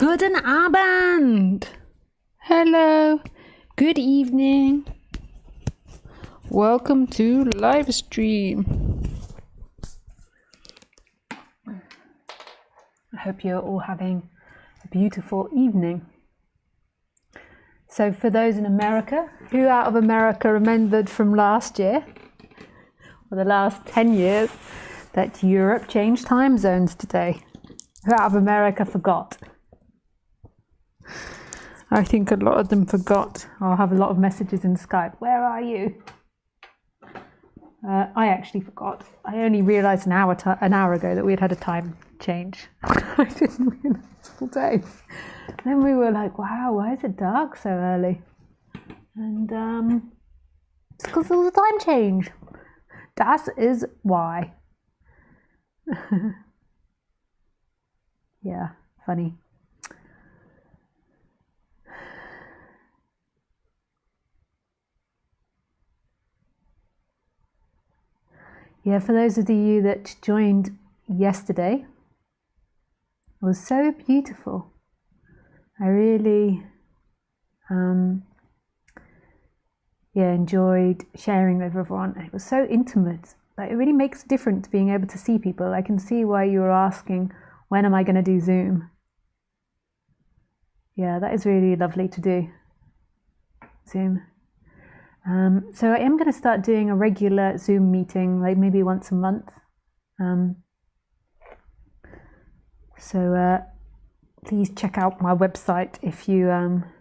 Guten Abend! Hello, good evening. Welcome to live stream. I hope you're all having a beautiful evening. So for those in America, who out of America remembered from last year, or the last 10 years, that Europe changed time zones today? Who out of America forgot? I think a lot of them forgot. I'll have a lot of messages in Skype. Where are you? I actually forgot. I only realised an hour ago that we had a time change. I didn't realise all day. Then we were like, wow, why is it dark so early? And it's because there was a time change. Das is why. Yeah, funny. Yeah, for those of you that joined yesterday, it was so beautiful. I really enjoyed sharing with everyone. It was so intimate. Like, it really makes a difference being able to see people. I can see why you were asking, when am I going to do Zoom? Yeah, that is really lovely to do, Zoom. So I am going to start doing a regular Zoom meeting, like maybe once a month. So please check out my website if you are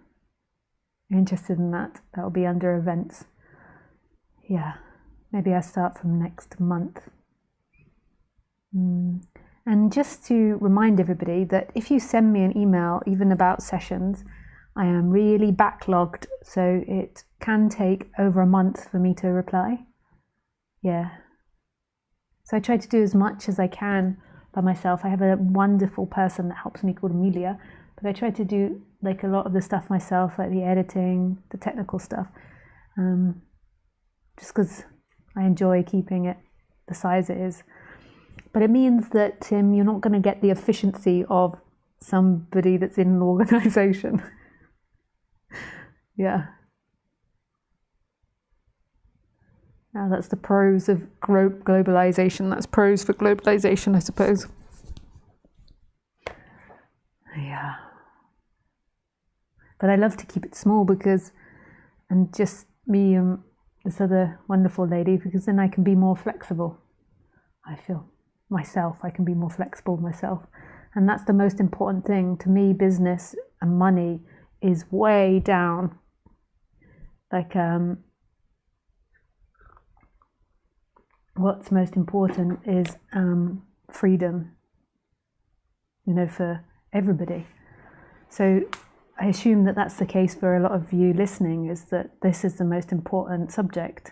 interested in that. That will be under events. Yeah, maybe I'll start from next month. And just to remind everybody that if you send me an email, even about sessions, I am really backlogged, so it can take over a month for me to reply. Yeah. So I try to do as much as I can by myself. I have a wonderful person that helps me called Amelia, but I try to do like a lot of the stuff myself, like the editing, the technical stuff, just because I enjoy keeping it the size it is. But it means that you're not going to get the efficiency of somebody that's in an organization. Yeah. Now that's the pros of globalization. That's pros for globalization, I suppose. Yeah. But I love to keep it small because, and just me and this other wonderful lady, because then I can be more flexible. I feel myself, I can be more flexible myself. And that's the most important thing. To me, business and money is way down. Like, what's most important is freedom, for everybody. So I assume that that's the case for a lot of you listening, is that this is the most important subject.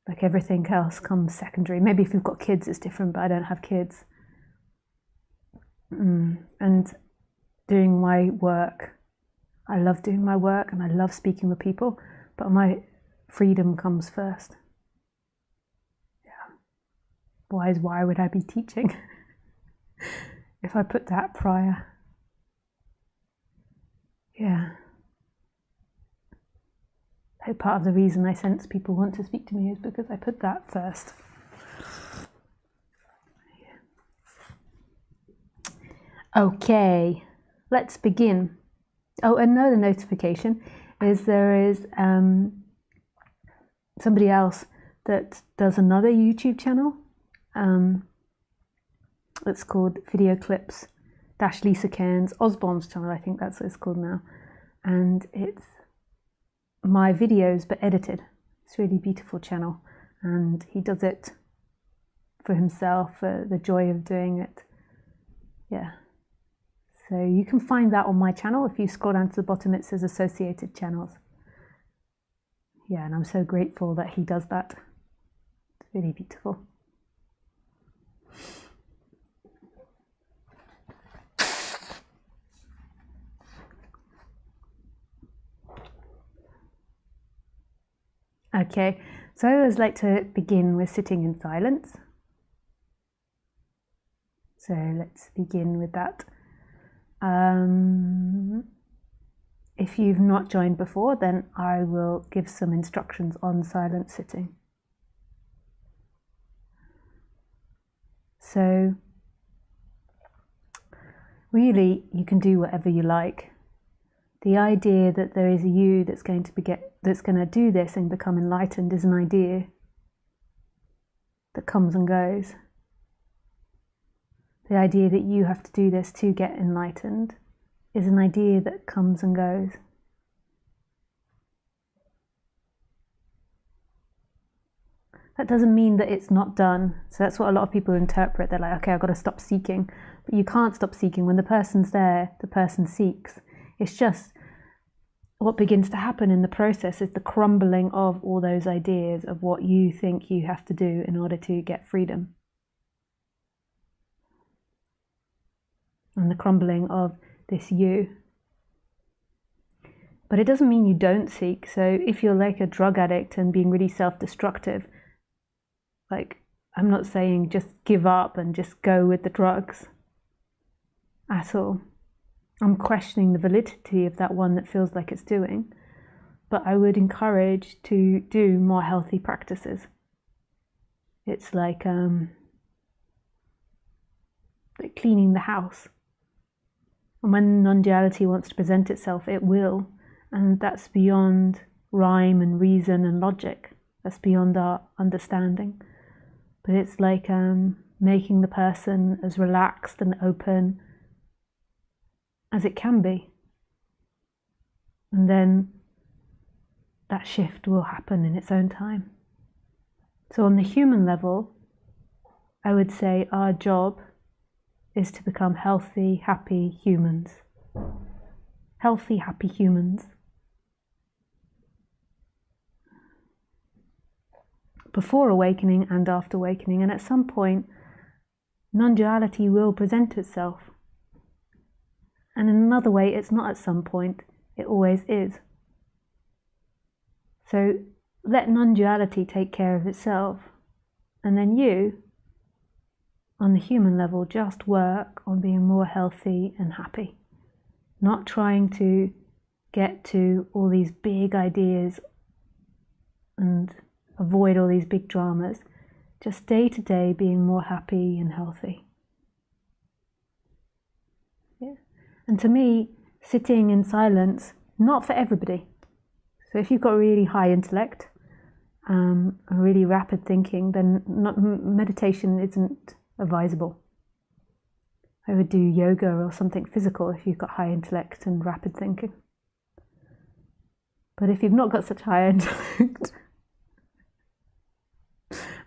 Like, everything else comes secondary. Maybe if you've got kids, it's different, but I don't have kids. And doing my work, I love doing my work and I love speaking with people, but my freedom comes first. Yeah. Why would I be teaching if I put that prior? Yeah. I hope part of the reason I sense people want to speak to me is because I put that first. Okay, let's begin. Oh, another notification is there is somebody else that does another YouTube channel. It's called Video Clips - Lisa Cairns Osborne's channel. I think that's what it's called now, and it's my videos but edited. It's a really beautiful channel, and he does it for himself, for the joy of doing it. Yeah. So you can find that on my channel. If you scroll down to the bottom, it says associated channels. Yeah, and I'm so grateful that he does that. It's really beautiful. Okay, so I always like to begin with sitting in silence. So let's begin with that. If you've not joined before, then I will give some instructions on silent sitting. So really, you can do whatever you like. The idea that there is a you that's going to do this and become enlightened is an idea that comes and goes. The idea that you have to do this to get enlightened is an idea that comes and goes. That doesn't mean that it's not done. So that's what a lot of people interpret. They're like, okay, I've got to stop seeking. But you can't stop seeking. When the person's there, the person seeks. It's just what begins to happen in the process is the crumbling of all those ideas of what you think you have to do in order to get freedom. And the crumbling of this you. But it doesn't mean you don't seek. So if you're like a drug addict and being really self-destructive, like, I'm not saying just give up and just go with the drugs at all. I'm questioning the validity of that one that feels like it's doing. But I would encourage to do more healthy practices. It's like cleaning the house. And when non-duality wants to present itself, it will. And that's beyond rhyme and reason and logic. That's beyond our understanding. But it's like making the person as relaxed and open as it can be. And then that shift will happen in its own time. So on the human level, I would say our job is to become healthy, happy humans. Healthy, happy humans. Before awakening and after awakening, and at some point, non-duality will present itself. And in another way, it's not at some point, it always is. So let non-duality take care of itself, and then you, on the human level, just work on being more healthy and happy. Not trying to get to all these big ideas and avoid all these big dramas. Just day to day being more happy and healthy. Yeah. And to me, sitting in silence, not for everybody. So if you've got really high intellect, and really rapid thinking, then meditation isn't advisable. I would do yoga or something physical if you've got high intellect and rapid thinking. But if you've not got such high intellect,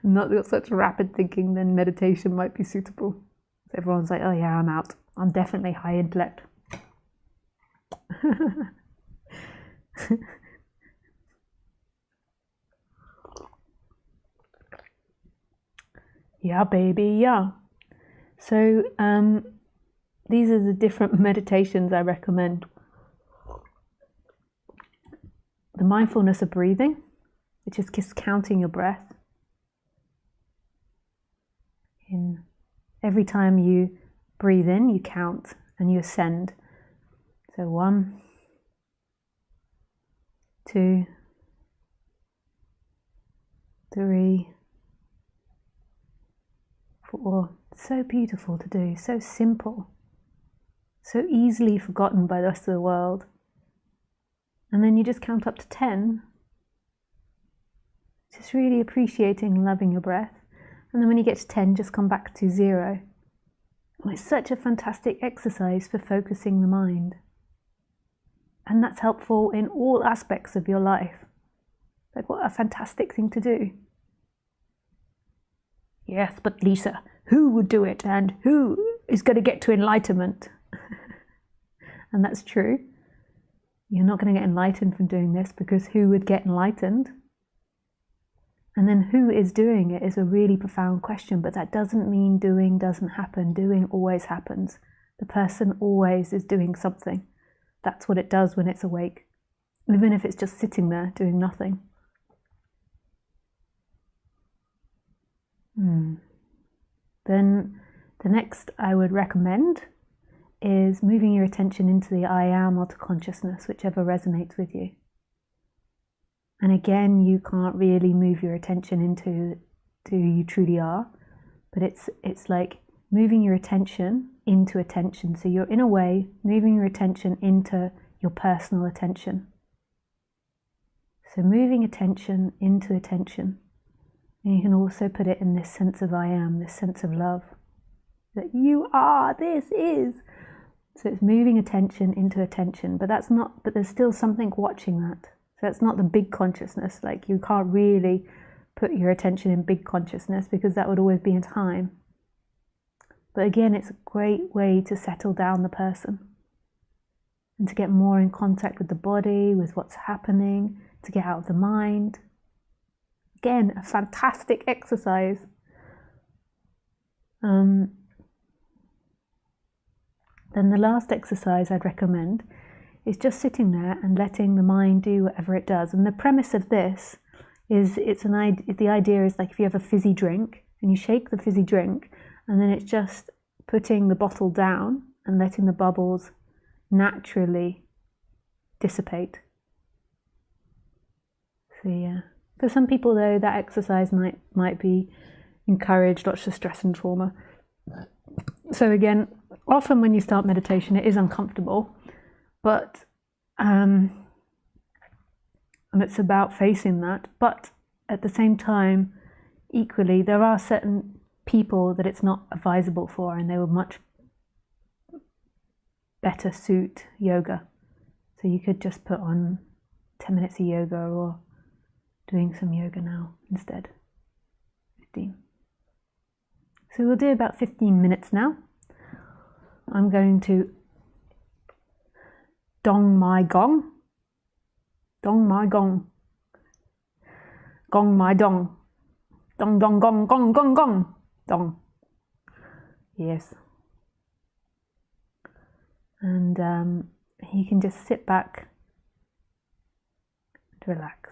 not got such rapid thinking, then meditation might be suitable. So everyone's like, oh yeah, I'm out. I'm definitely high intellect. Yeah, baby, yeah. So these are the different meditations I recommend. The mindfulness of breathing, which is just counting your breath. Every time you breathe in, you count and you ascend. So 1, 2, 3, 4. So beautiful to do, so simple, so easily forgotten by the rest of the world. And then you just count up to 10, just really appreciating and loving your breath. And then when you get to 10, just come back to 0. And it's such a fantastic exercise for focusing the mind. And that's helpful in all aspects of your life. Like, what a fantastic thing to do. Yes, but Lisa, who would do it and who is going to get to enlightenment? And that's true. You're not going to get enlightened from doing this, because who would get enlightened? And then who is doing it is a really profound question, but that doesn't mean doing doesn't happen. Doing always happens. The person always is doing something. That's what it does when it's awake, even if it's just sitting there doing nothing. Then the next I would recommend is moving your attention into the I am or to consciousness, whichever resonates with you. And again, you can't really move your attention into who you truly are, but it's like moving your attention into attention. So you're, in a way, moving your attention into your personal attention. So moving attention into attention. And you can also put it in this sense of I am, this sense of love. That you are, this is. So it's moving attention into attention, but there's still something watching that. So that's not the big consciousness. Like, you can't really put your attention in big consciousness because that would always be in time. But again, it's a great way to settle down the person and to get more in contact with the body, with what's happening, to get out of the mind. Again, a fantastic exercise. Then the last exercise I'd recommend is just sitting there and letting the mind do whatever it does. And the premise of this is the idea is like if you have a fizzy drink and you shake the fizzy drink, and then it's just putting the bottle down and letting the bubbles naturally dissipate. So yeah, for some people though, that exercise might be encouraged, lots of stress and trauma. So again, often when you start meditation, it is uncomfortable, but and it's about facing that. But at the same time, equally, there are certain people that it's not advisable for, and they would much better suit yoga. So you could just put on 10 minutes of yoga, or doing some yoga now instead. 15. So we'll do about 15 minutes now. I'm going to dong my gong. Dong my gong. Gong my dong. Dong dong gong gong gong gong. Dong. Yes. And you can just sit back and relax.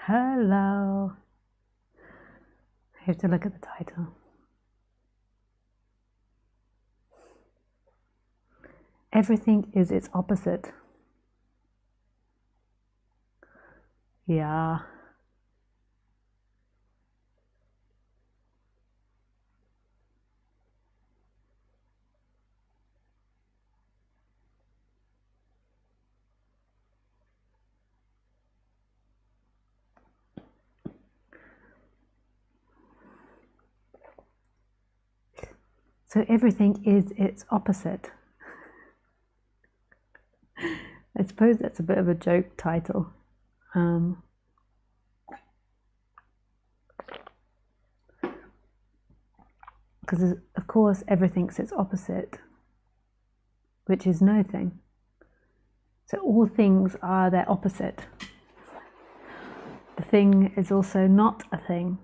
Hello. I have to look at the title. Everything is its opposite. Yeah. So everything is its opposite. I suppose that's a bit of a joke title. Because of course everything's its opposite, which is no thing. So all things are their opposite. The thing is also not a thing.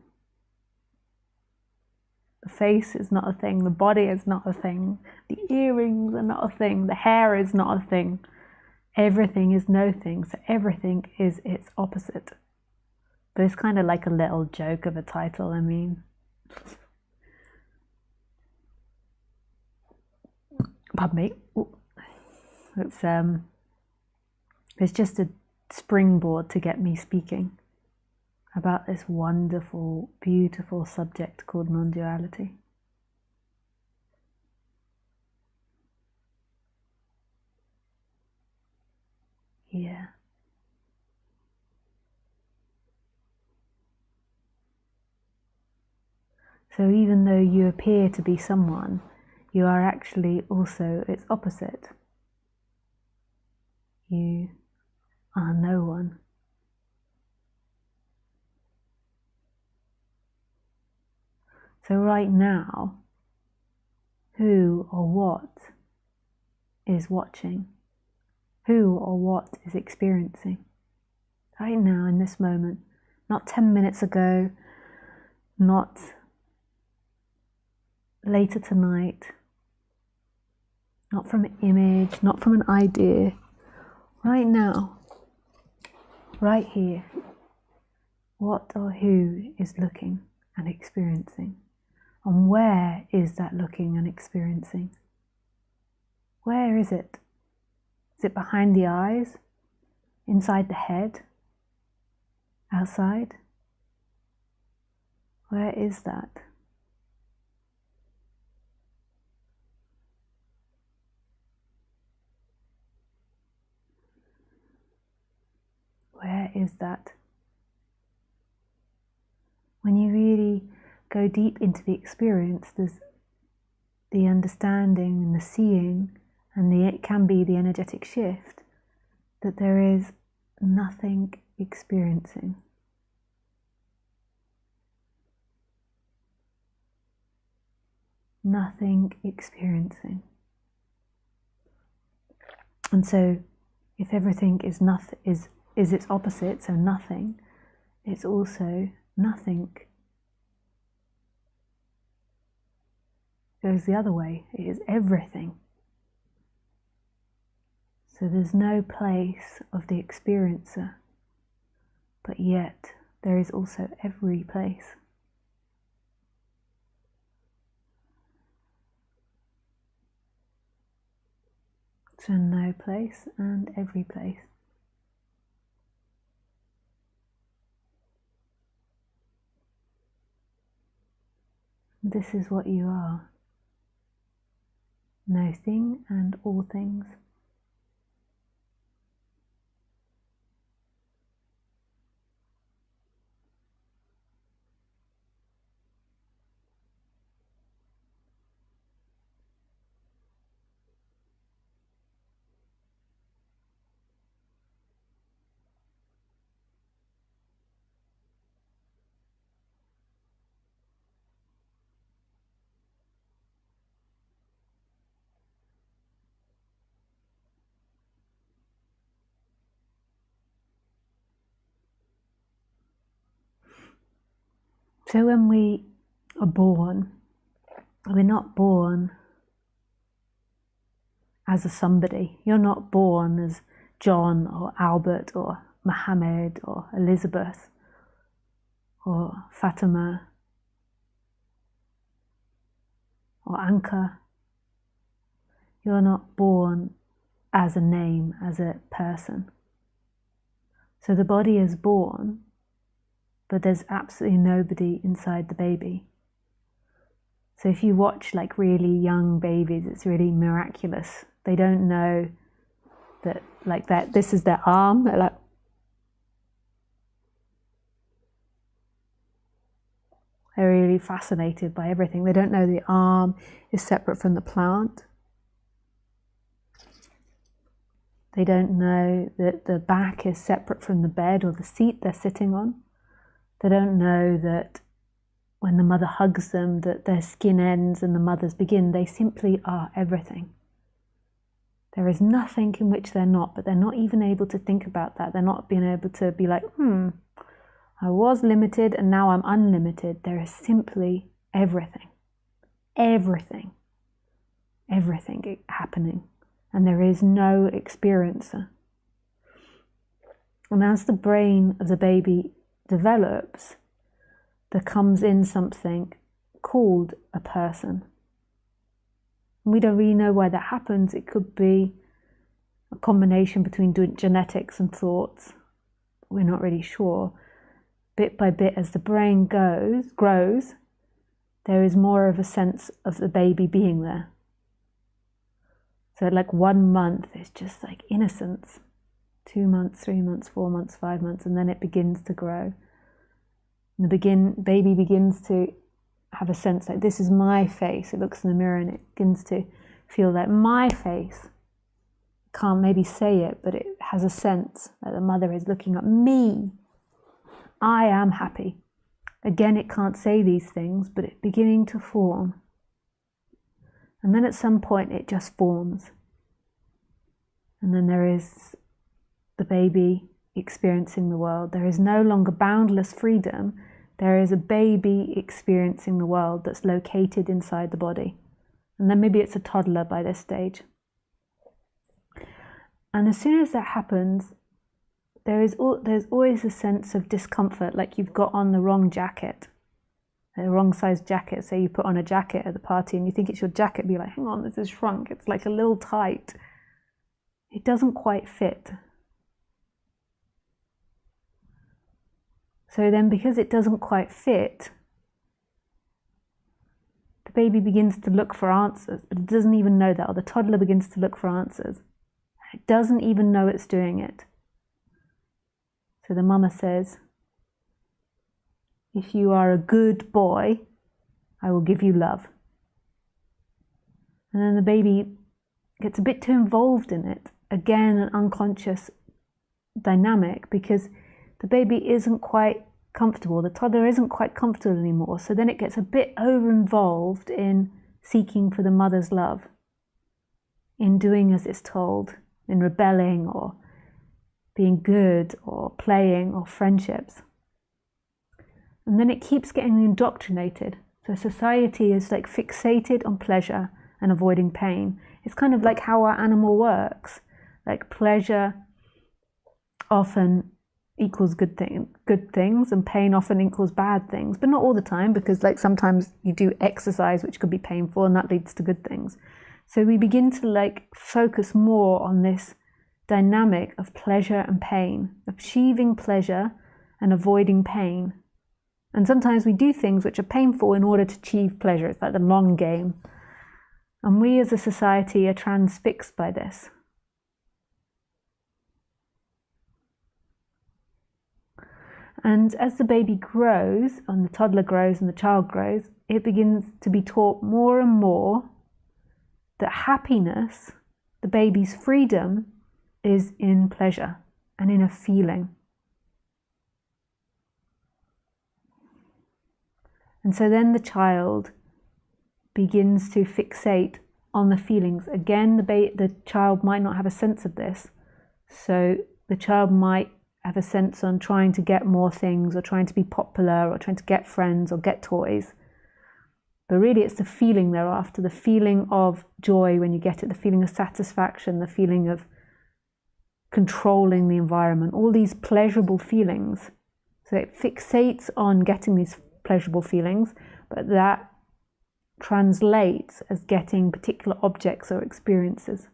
The face is not a thing, the body is not a thing, the earrings are not a thing, the hair is not a thing. Everything is no thing, so everything is its opposite. But it's kind of like a little joke of a title, I mean. Pardon me. It's just a springboard to get me speaking about this wonderful, beautiful subject called non-duality. Yeah. So even though you appear to be someone, you are actually also its opposite. You are no one. So right now, who or what is watching? Who or what is experiencing? Right now, in this moment, not 10 minutes ago, not later tonight, not from an image, not from an idea. Right now, right here, what or who is looking and experiencing? And where is that looking and experiencing? Where is it? Is it behind the eyes? Inside the head? Outside? Where is that? Where is that? When you really go deep into the experience, there's the understanding and the seeing, and it can be the energetic shift, that there is nothing experiencing. Nothing experiencing. And so if everything is its opposite, so nothing, it's also nothing. It goes the other way, it is everything. So there's no place of the experiencer, but yet there is also every place. So no place and every place. This is what you are. No thing and all things. So when we are born, we're not born as a somebody. You're not born as John or Albert or Mohammed or Elizabeth or Fatima, or Anka. You're not born as a name, as a person. So the body is born, but there's absolutely nobody inside the baby. So if you watch like really young babies, it's really miraculous. They don't know that like that this is their arm. They're like, they're really fascinated by everything. They don't know the arm is separate from the plant. They don't know that the back is separate from the bed or the seat they're sitting on. They don't know that when the mother hugs them, that their skin ends and the mother's begin. They simply are everything. There is nothing in which they're not, but they're not even able to think about that. They're not being able to be like, I was limited and now I'm unlimited. There is simply everything. Everything happening. And there is no experiencer. And as the brain of the baby develops, there comes in something called a person. We don't really know why that happens. It could be a combination between genetics and thoughts. We're not really sure. Bit by bit, as the brain grows, there is more of a sense of the baby being there. So like 1 month is just like innocence. 2 months, 3 months, 4 months, 5 months, and then it begins to grow. And the baby begins to have a sense like, this is my face. It looks in the mirror and it begins to feel like my face. Can't maybe say it, but it has a sense that the mother is looking at me. I am happy. Again, it can't say these things, but it's beginning to form. And then at some point it just forms. And then there is the baby experiencing the world. There is no longer boundless freedom. There is a baby experiencing the world that's located inside the body. And then maybe it's a toddler by this stage. And as soon as that happens, there's always a sense of discomfort, like you've got on the wrong jacket. A wrong size jacket. Say you put on a jacket at the party and you think it's your jacket, be like, hang on, this is shrunk. It's like a little tight. It doesn't quite fit. So then because it doesn't quite fit, the baby begins to look for answers, but it doesn't even know that, or the toddler begins to look for answers. It doesn't even know it's doing it. So the mama says, if you are a good boy, I will give you love. And then the baby gets a bit too involved in it. Again, an unconscious dynamic, because the baby isn't quite comfortable. The toddler isn't quite comfortable anymore. So then it gets a bit over-involved in seeking for the mother's love, in doing as it's told, in rebelling or being good or playing or friendships. And then it keeps getting indoctrinated. So society is like fixated on pleasure and avoiding pain. It's kind of like how our animal works. Like pleasure often equals good things, and pain often equals bad things, but not all the time, because like sometimes you do exercise which could be painful and that leads to good things. So we begin to like focus more on this dynamic of pleasure and pain, achieving pleasure and avoiding pain. And sometimes we do things which are painful in order to achieve pleasure. It's like the long game. And we as a society are transfixed by this. And as the baby grows, and the toddler grows and the child grows, it begins to be taught more and more that happiness, the baby's freedom, is in pleasure and in a feeling. And so then the child begins to fixate on the feelings. Again, the child might not have a sense of this. So the child might have a sense on trying to get more things, or trying to be popular, or trying to get friends or get toys. But really it's the feeling they're after, the feeling of joy when you get it, the feeling of satisfaction, the feeling of controlling the environment, all these pleasurable feelings. So it fixates on getting these pleasurable feelings, but that translates as getting particular objects or experiences.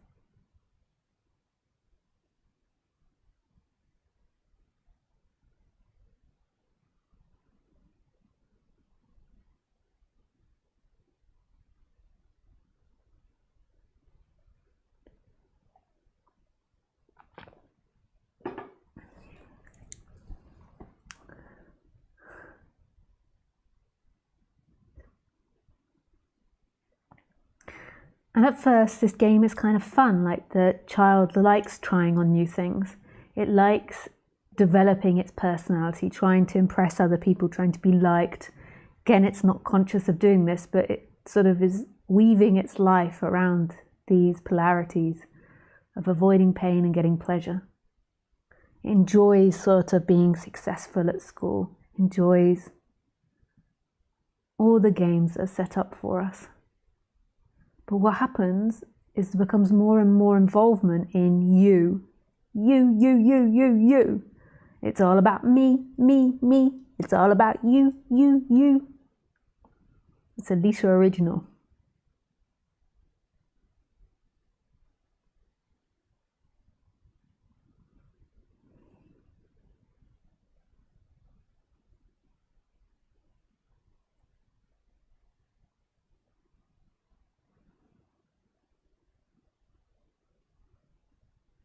And at first, this game is kind of fun, like the child likes trying on new things. It likes developing its personality, trying to impress other people, trying to be liked. Again, it's not conscious of doing this, but it sort of is weaving its life around these polarities of avoiding pain and getting pleasure. It enjoys sort of being successful at school, enjoys all the games that are set up for us. But what happens is there becomes more and more involvement in you. You. It's all about me. It's all about you. It's a Lisa original.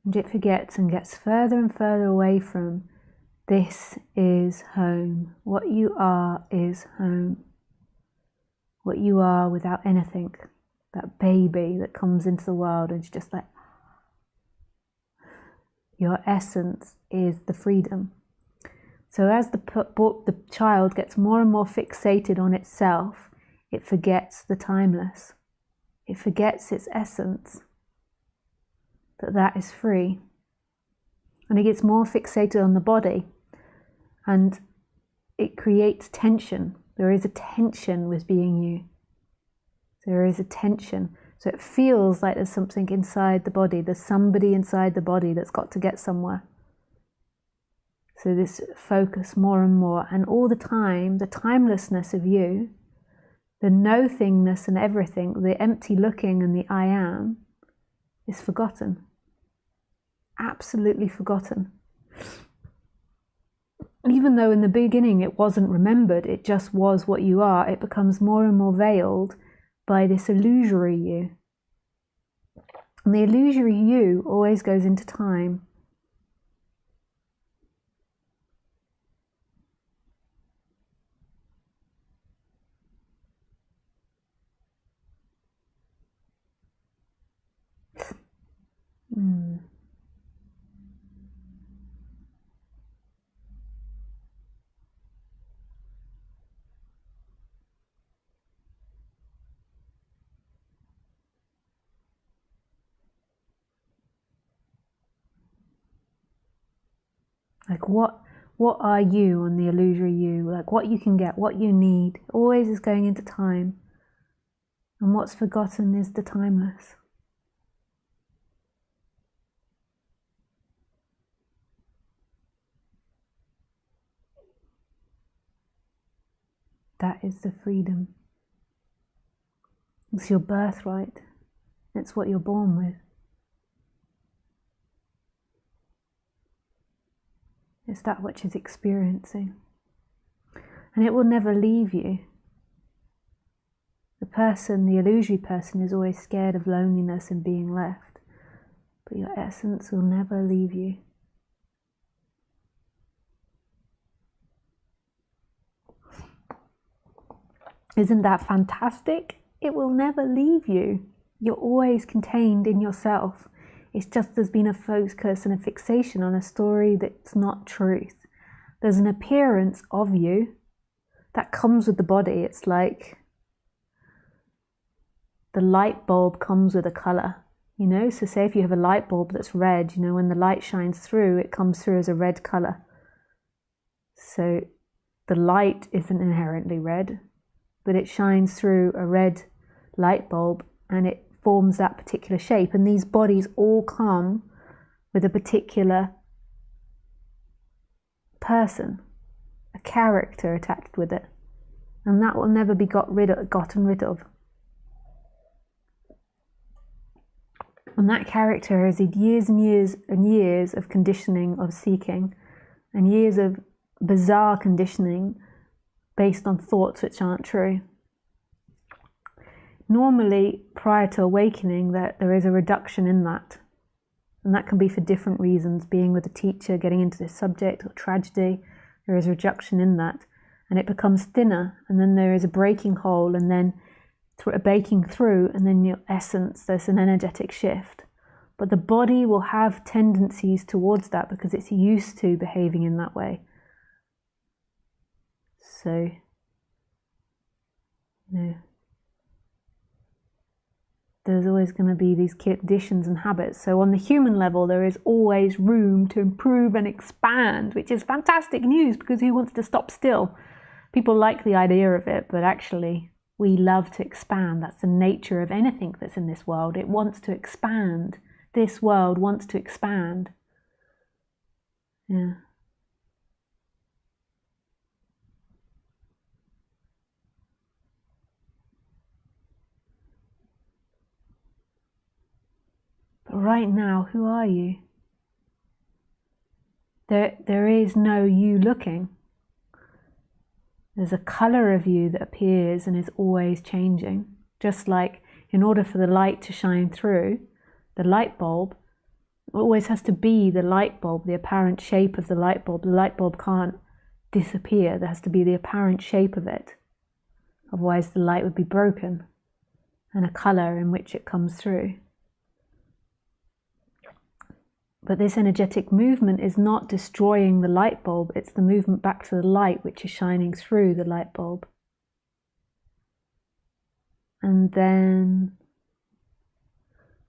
And it forgets and gets further and further away from this is home. What you are is home. What you are without anything. That baby that comes into the world and it's just like, your essence is the freedom. So as the child gets more and more fixated on itself, it forgets the timeless. It forgets its essence. That is free. And it gets more fixated on the body and it creates tension. There is a tension with being you. There is a tension. So it feels like there's something inside the body. There's somebody inside the body that's got to get somewhere. So this focus more and more. And all the time, the timelessness of you, the no-thingness and everything, the empty looking and the I am, is forgotten. Absolutely forgotten. Even though in the beginning it wasn't remembered, it just was what you are, it becomes more and more veiled by this illusory you. And the illusory you always goes into time. Like what are you on the illusory you? Like what you can get, what you need, always is going into time. And what's forgotten is the timeless. That is the freedom. It's your birthright. It's what you're born with. It's that which is experiencing. And it will never leave you. The person, the illusory person, is always scared of loneliness and being left. But your essence will never leave you. Isn't that fantastic? It will never leave you. You're always contained in yourself. It's just there's been a focus and a fixation on a story that's not truth. There's an appearance of you that comes with the body. It's like the light bulb comes with a colour, you know? So say if you have a light bulb that's red, you know, when the light shines through, it comes through as a red colour. So the light isn't inherently red, but it shines through a red light bulb and it forms that particular shape. And these bodies all come with a particular person. character attached with it. And that will never be gotten rid of. And that character has had years and years and years of conditioning, of seeking, and years of bizarre conditioning based on thoughts which aren't true. Normally, prior to awakening, there is a reduction in that. And that can be for different reasons. Being with a teacher, getting into this subject, or tragedy, there is a reduction in that. And it becomes thinner, and then there is a breaking hole, and then a breaking through, and then your essence, there's an energetic shift. But the body will have tendencies towards that because it's used to behaving in that way. So, there's always going to be these conditions and habits. So on the human level, there is always room to improve and expand, which is fantastic news, because who wants to stop still? People like the idea of it, but actually we love to expand. That's the nature of anything that's in this world. It wants to expand. This world wants to expand. Yeah. But right now, who are you? There is no you looking. There's a color of you that appears and is always changing. Just like in order for the light to shine through, the light bulb always has to be the light bulb, the apparent shape of the light bulb. The light bulb can't disappear. There has to be the apparent shape of it. Otherwise the light would be broken, and a color in which it comes through. But this energetic movement is not destroying the light bulb, it's the movement back to the light which is shining through the light bulb. And then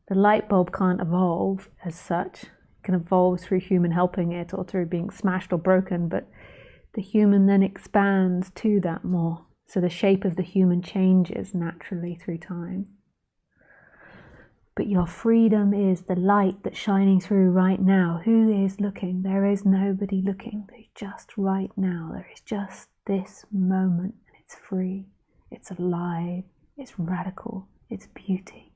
the light bulb can't evolve as such. It can evolve through human helping it or through being smashed or broken, but the human then expands to that more. So the shape of the human changes naturally through time. But your freedom is the light that's shining through right now. Who is looking? There is nobody looking. There's just right now. There is just this moment, and it's free. It's alive. It's radical. It's beauty.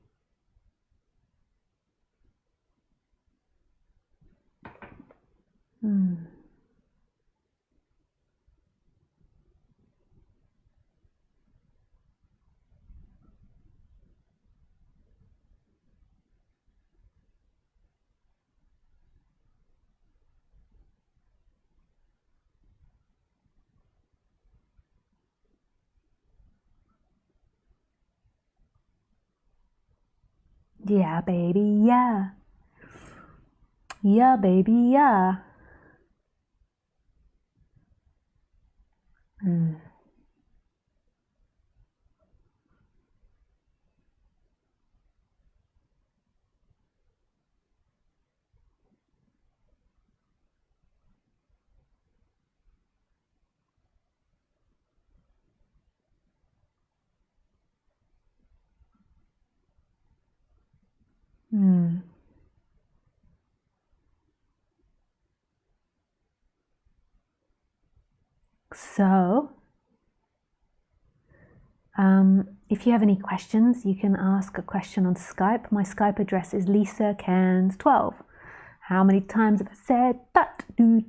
Yeah, baby, yeah. Yeah, baby, yeah. So, if you have any questions, you can ask a question on Skype. My Skype address is Lisa Cairns 12. How many times have I said that? Do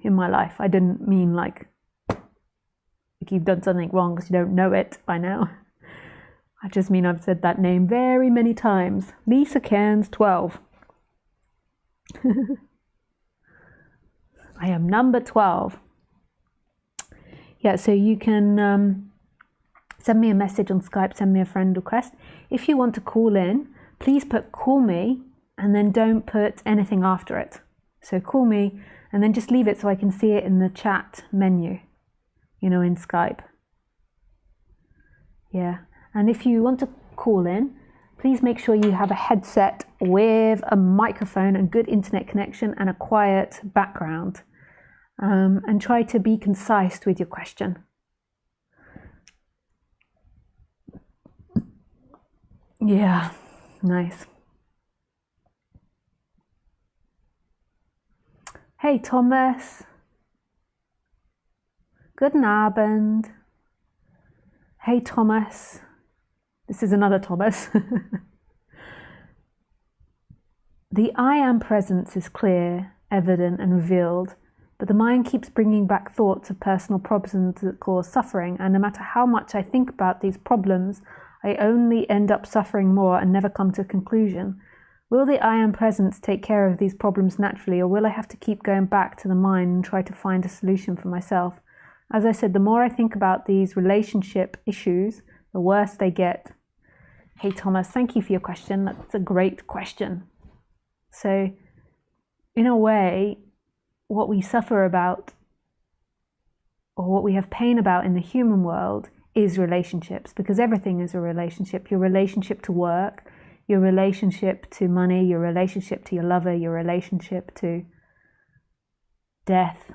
in my life? I didn't mean like you've done something wrong because you don't know it by now. I just mean I've said that name very many times. Lisa Cairns 12. I am number 12. Yeah, so you can send me a message on Skype, send me a friend request. If you want to call in, please put call me and then don't put anything after it. So call me and then just leave it so I can see it in the chat menu, in Skype. Yeah, and if you want to call in, please make sure you have a headset with a microphone and good internet connection and a quiet background. And try to be concise with your question. Yeah, nice. Hey, Thomas. Guten Abend. Hey Thomas. This is another Thomas. The I am presence is clear, evident and revealed, but the mind keeps bringing back thoughts of personal problems that cause suffering, and no matter how much I think about these problems, I only end up suffering more and never come to a conclusion. Will the I am presence take care of these problems naturally, or will I have to keep going back to the mind and try to find a solution for myself? As I said, the more I think about these relationship issues, the worse they get. Hey Thomas, thank you for your question. That's a great question. So, in a way, what we suffer about, or what we have pain about in the human world, is relationships, because everything is a relationship. Your relationship to work, your relationship to money, your relationship to your lover, your relationship to death,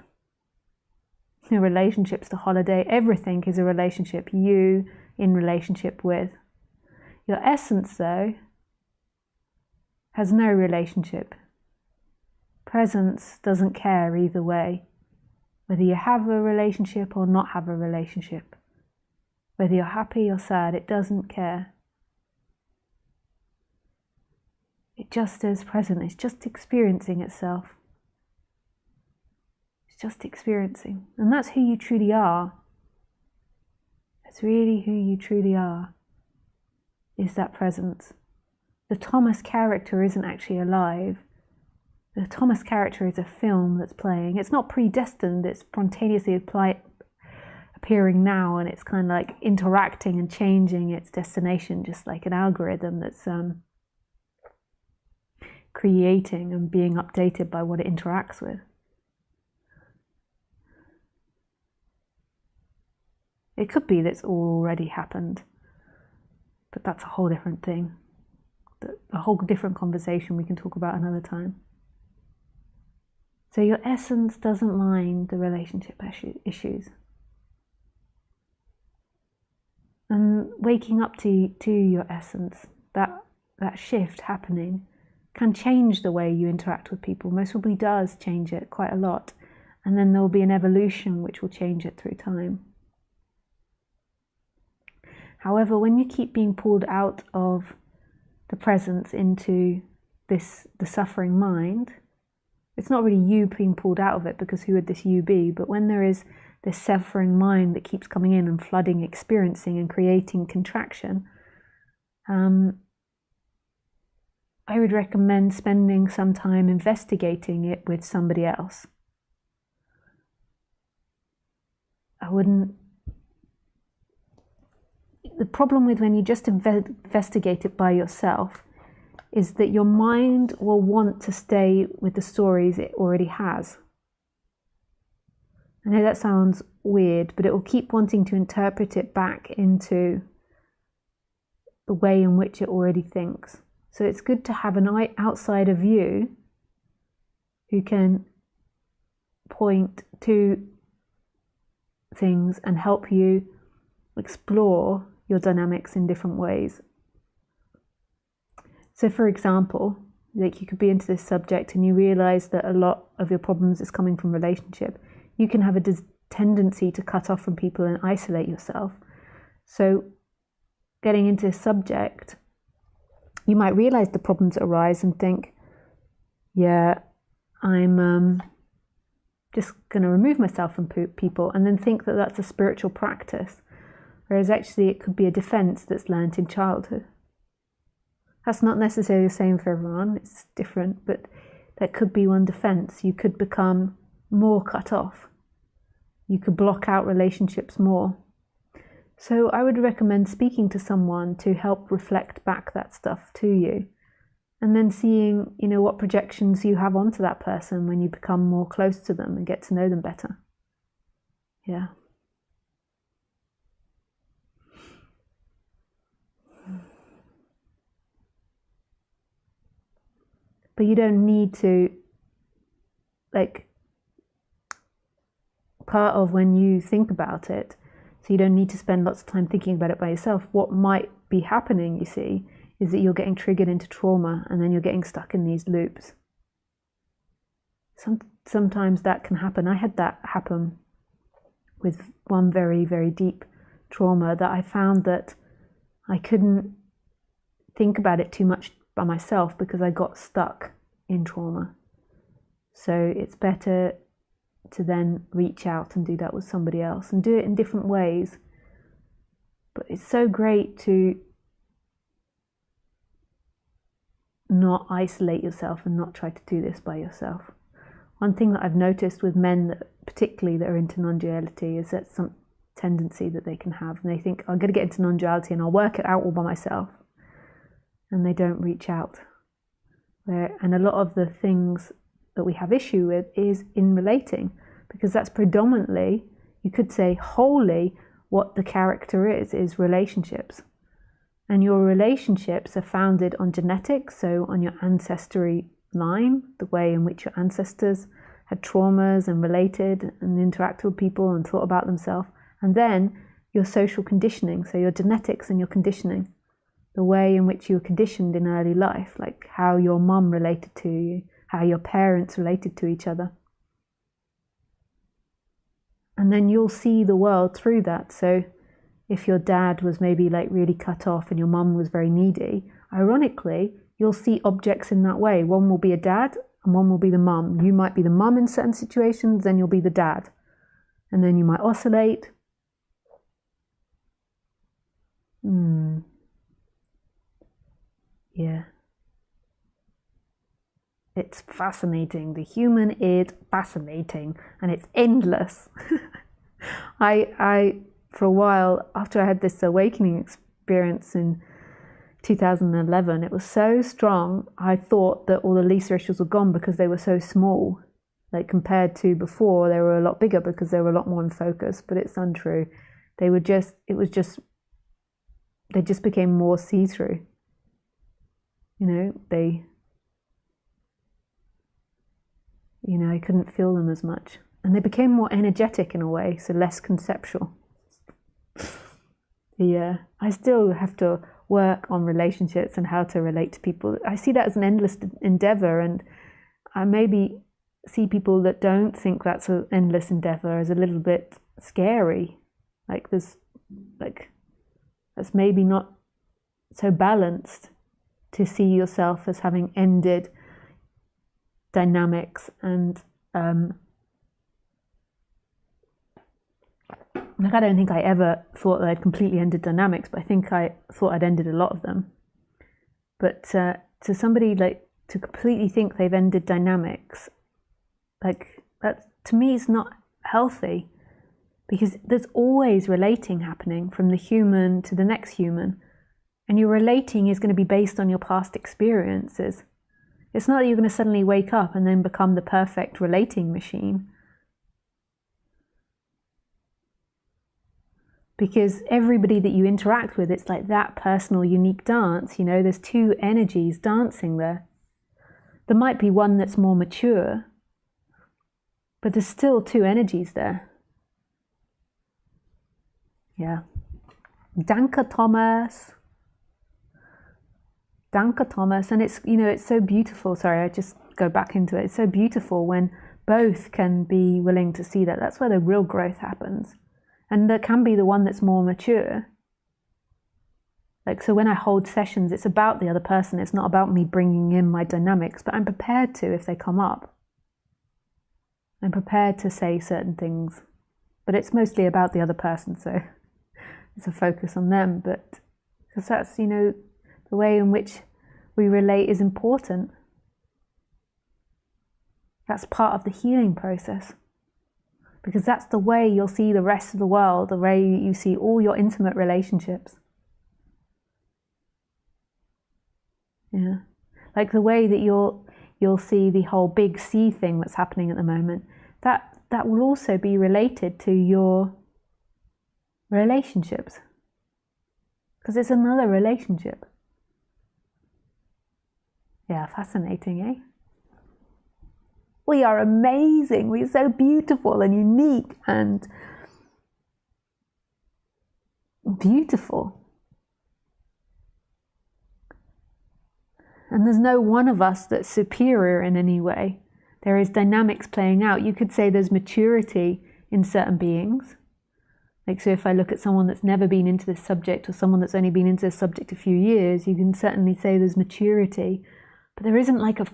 your relationships to holiday, everything is a relationship, you in relationship with. Your essence, though, has no relationship. Presence doesn't care either way, whether you have a relationship or not have a relationship. Whether you're happy or sad, it doesn't care. It just is present, it's just experiencing itself. It's just experiencing. And that's who you truly are. That's really who you truly are, is that presence. The Thomas character isn't actually alive. The Thomas character is a film that's playing. It's not predestined, it's spontaneously appearing now, and it's kind of like interacting and changing its destination, just like an algorithm that's creating and being updated by what it interacts with. It could be that's already happened, but that's a whole different thing. A whole different conversation we can talk about another time. So your essence doesn't mind the relationship issues. And waking up to your essence, that shift happening, can change the way you interact with people. Most probably does change it quite a lot. And then there will be an evolution which will change it through time. However, when you keep being pulled out of the presence into the suffering mind, it's not really you being pulled out of it, because who would this you be? But when there is this suffering mind that keeps coming in and flooding, experiencing and creating contraction, I would recommend spending some time investigating it with somebody else. The problem with when you just investigate it by yourself is that your mind will want to stay with the stories it already has. I know that sounds weird, but it will keep wanting to interpret it back into the way in which it already thinks. So it's good to have an outsider view who can point to things and help you explore your dynamics in different ways. So for example, like you could be into this subject and you realize that a lot of your problems is coming from relationship. You can have a tendency to cut off from people and isolate yourself. So getting into this subject, you might realize the problems that arise and think, yeah, I'm just going to remove myself from people, and then think that that's a spiritual practice. Whereas actually it could be a defense that's learnt in childhood. That's not necessarily the same for everyone, it's different, but that could be one defense. You could become more cut off. You could block out relationships more. So I would recommend speaking to someone to help reflect back that stuff to you, and then seeing, what projections you have onto that person when you become more close to them and get to know them better. Yeah. But you don't need to, part of when you think about it, so you don't need to spend lots of time thinking about it by yourself. What might be happening, you see, is that you're getting triggered into trauma, and then you're getting stuck in these loops. Sometimes that can happen. I had that happen with one very, very deep trauma, that I found that I couldn't think about it too much by myself because I got stuck in trauma. So it's better to then reach out and do that with somebody else and do it in different ways. But it's so great to not isolate yourself and not try to do this by yourself. One thing that I've noticed with men that particularly that are into non-duality is that some tendency that they can have, and they think, I'm going to get into non-duality and I'll work it out all by myself, and they don't reach out. And a lot of the things that we have issue with is in relating, because that's predominantly, you could say wholly, what the character is relationships. And your relationships are founded on genetics, so on your ancestry line, the way in which your ancestors had traumas and related and interacted with people and thought about themselves. And then your social conditioning, so your genetics and your conditioning, the way in which you were conditioned in early life, like how your mum related to you, how your parents related to each other. And then you'll see the world through that. So if your dad was maybe like really cut off and your mum was very needy, ironically, you'll see objects in that way. One will be a dad and one will be the mum. You might be the mum in certain situations, then you'll be the dad. And then you might oscillate. Yeah. It's fascinating. The human is fascinating and it's endless. I for a while, after I had this awakening experience in 2011, it was so strong, I thought that all the Lisa issues were gone because they were so small. Like compared to before, they were a lot bigger because they were a lot more in focus, but it's untrue. They just became more see-through. I couldn't feel them as much. And they became more energetic in a way, so less conceptual. Yeah, I still have to work on relationships and how to relate to people. I see that as an endless endeavor, and I maybe see people that don't think that's an endless endeavor as a little bit scary. That's maybe not so balanced to see yourself as having ended dynamics and I don't think I ever thought that I'd completely ended dynamics, but I think I thought I'd ended a lot of them. But to somebody to completely think they've ended dynamics, that to me is not healthy, because there's always relating happening from the human to the next human, and your relating is going to be based on your past experiences. It's not that you're going to suddenly wake up and then become the perfect relating machine. Because everybody that you interact with, it's like that personal, unique dance. There's two energies dancing there. There might be one that's more mature, but there's still two energies there. Yeah. Danke, Thomas. Danke, Thomas. And it's so beautiful. Sorry, I just go back into it. It's so beautiful when both can be willing to see that. That's where the real growth happens. And there can be the one that's more mature. So when I hold sessions, it's about the other person. It's not about me bringing in my dynamics, but I'm prepared to if they come up. I'm prepared to say certain things, but it's mostly about the other person. So it's a focus on them, but because that's, the way in which we relate is important. That's part of the healing process. Because that's the way you'll see the rest of the world, the way you see all your intimate relationships. Yeah. The way that you'll see the whole big C thing that's happening at the moment, that will also be related to your relationships. Because it's another relationship. Yeah, fascinating, eh? We are amazing. We're so beautiful and unique and beautiful. And there's no one of us that's superior in any way. There is dynamics playing out. You could say there's maturity in certain beings, Like, so if I look at someone that's never been into this subject or someone that's only been into this subject a few years, you can certainly say there's maturity, but there isn't like a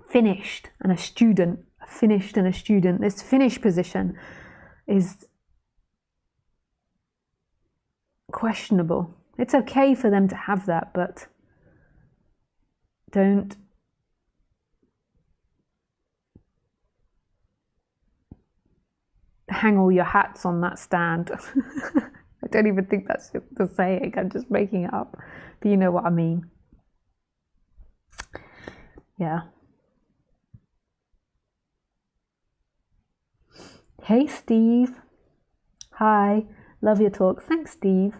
finished and a student, a finished and a student. This finished position is questionable. It's okay for them to have that, but don't hang all your hats on that stand. I don't even think that's the saying, I'm just making it up, but you know what I mean. Yeah. Hey Steve. Hi, love your talk. Thanks Steve.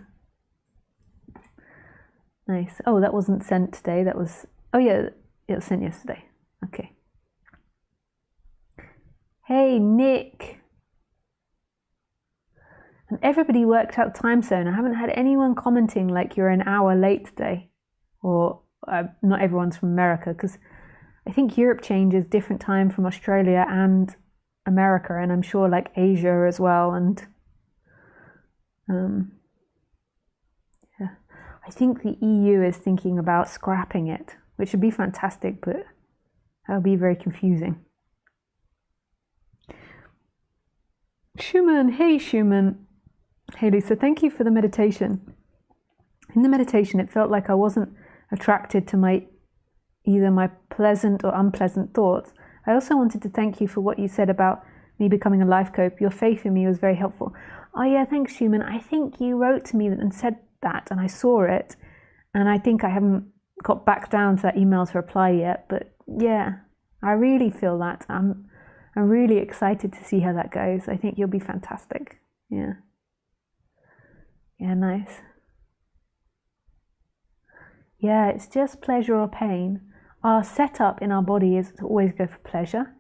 Nice. Oh, that wasn't sent today, that was, oh yeah, it was sent yesterday. Okay. Hey Nick. And everybody worked out time zone. I haven't had anyone commenting like you're an hour late today. Or not everyone's from America, because I think Europe changes different time from Australia and America, and I'm sure like Asia as well. And yeah, I think the EU is thinking about scrapping it, which would be fantastic, but that would be very confusing. Schumann, hey Schumann. Hey Lisa, thank you for the meditation. In the meditation, it felt like I wasn't attracted to either my pleasant or unpleasant thoughts. I also wanted to thank you for what you said about me becoming a life coach. Your faith in me was very helpful. Oh yeah, thanks Schumann. I think you wrote to me and said that, and I saw it, and I think I haven't got back down to that email to reply yet, but yeah, I really feel that. I'm really excited to see how that goes. I think you'll be fantastic. Yeah. Yeah, nice. Yeah, it's just pleasure or pain. Our setup in our body is to always go for pleasure,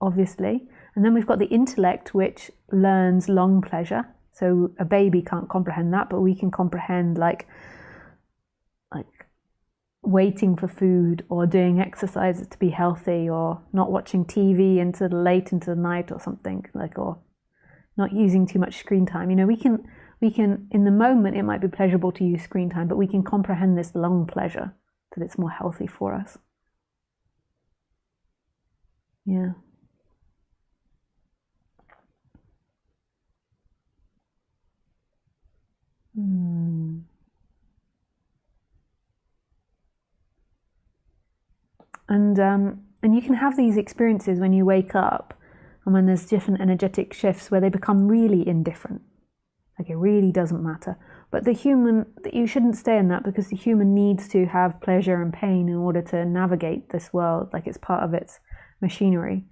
obviously. And then we've got the intellect, which learns long pleasure. So a baby can't comprehend that, but we can comprehend like waiting for food or doing exercises to be healthy or not watching TV until late into the night or something, like, or not using too much screen time. You know, we can, in the moment, it might be pleasurable to use screen time, but we can comprehend this long pleasure, that it's more healthy for us. Yeah. And you can have these experiences when you wake up and when there's different energetic shifts where they become really indifferent. Like it really doesn't matter. But you shouldn't stay in that, because the human needs to have pleasure and pain in order to navigate this world, like it's part of its machinery.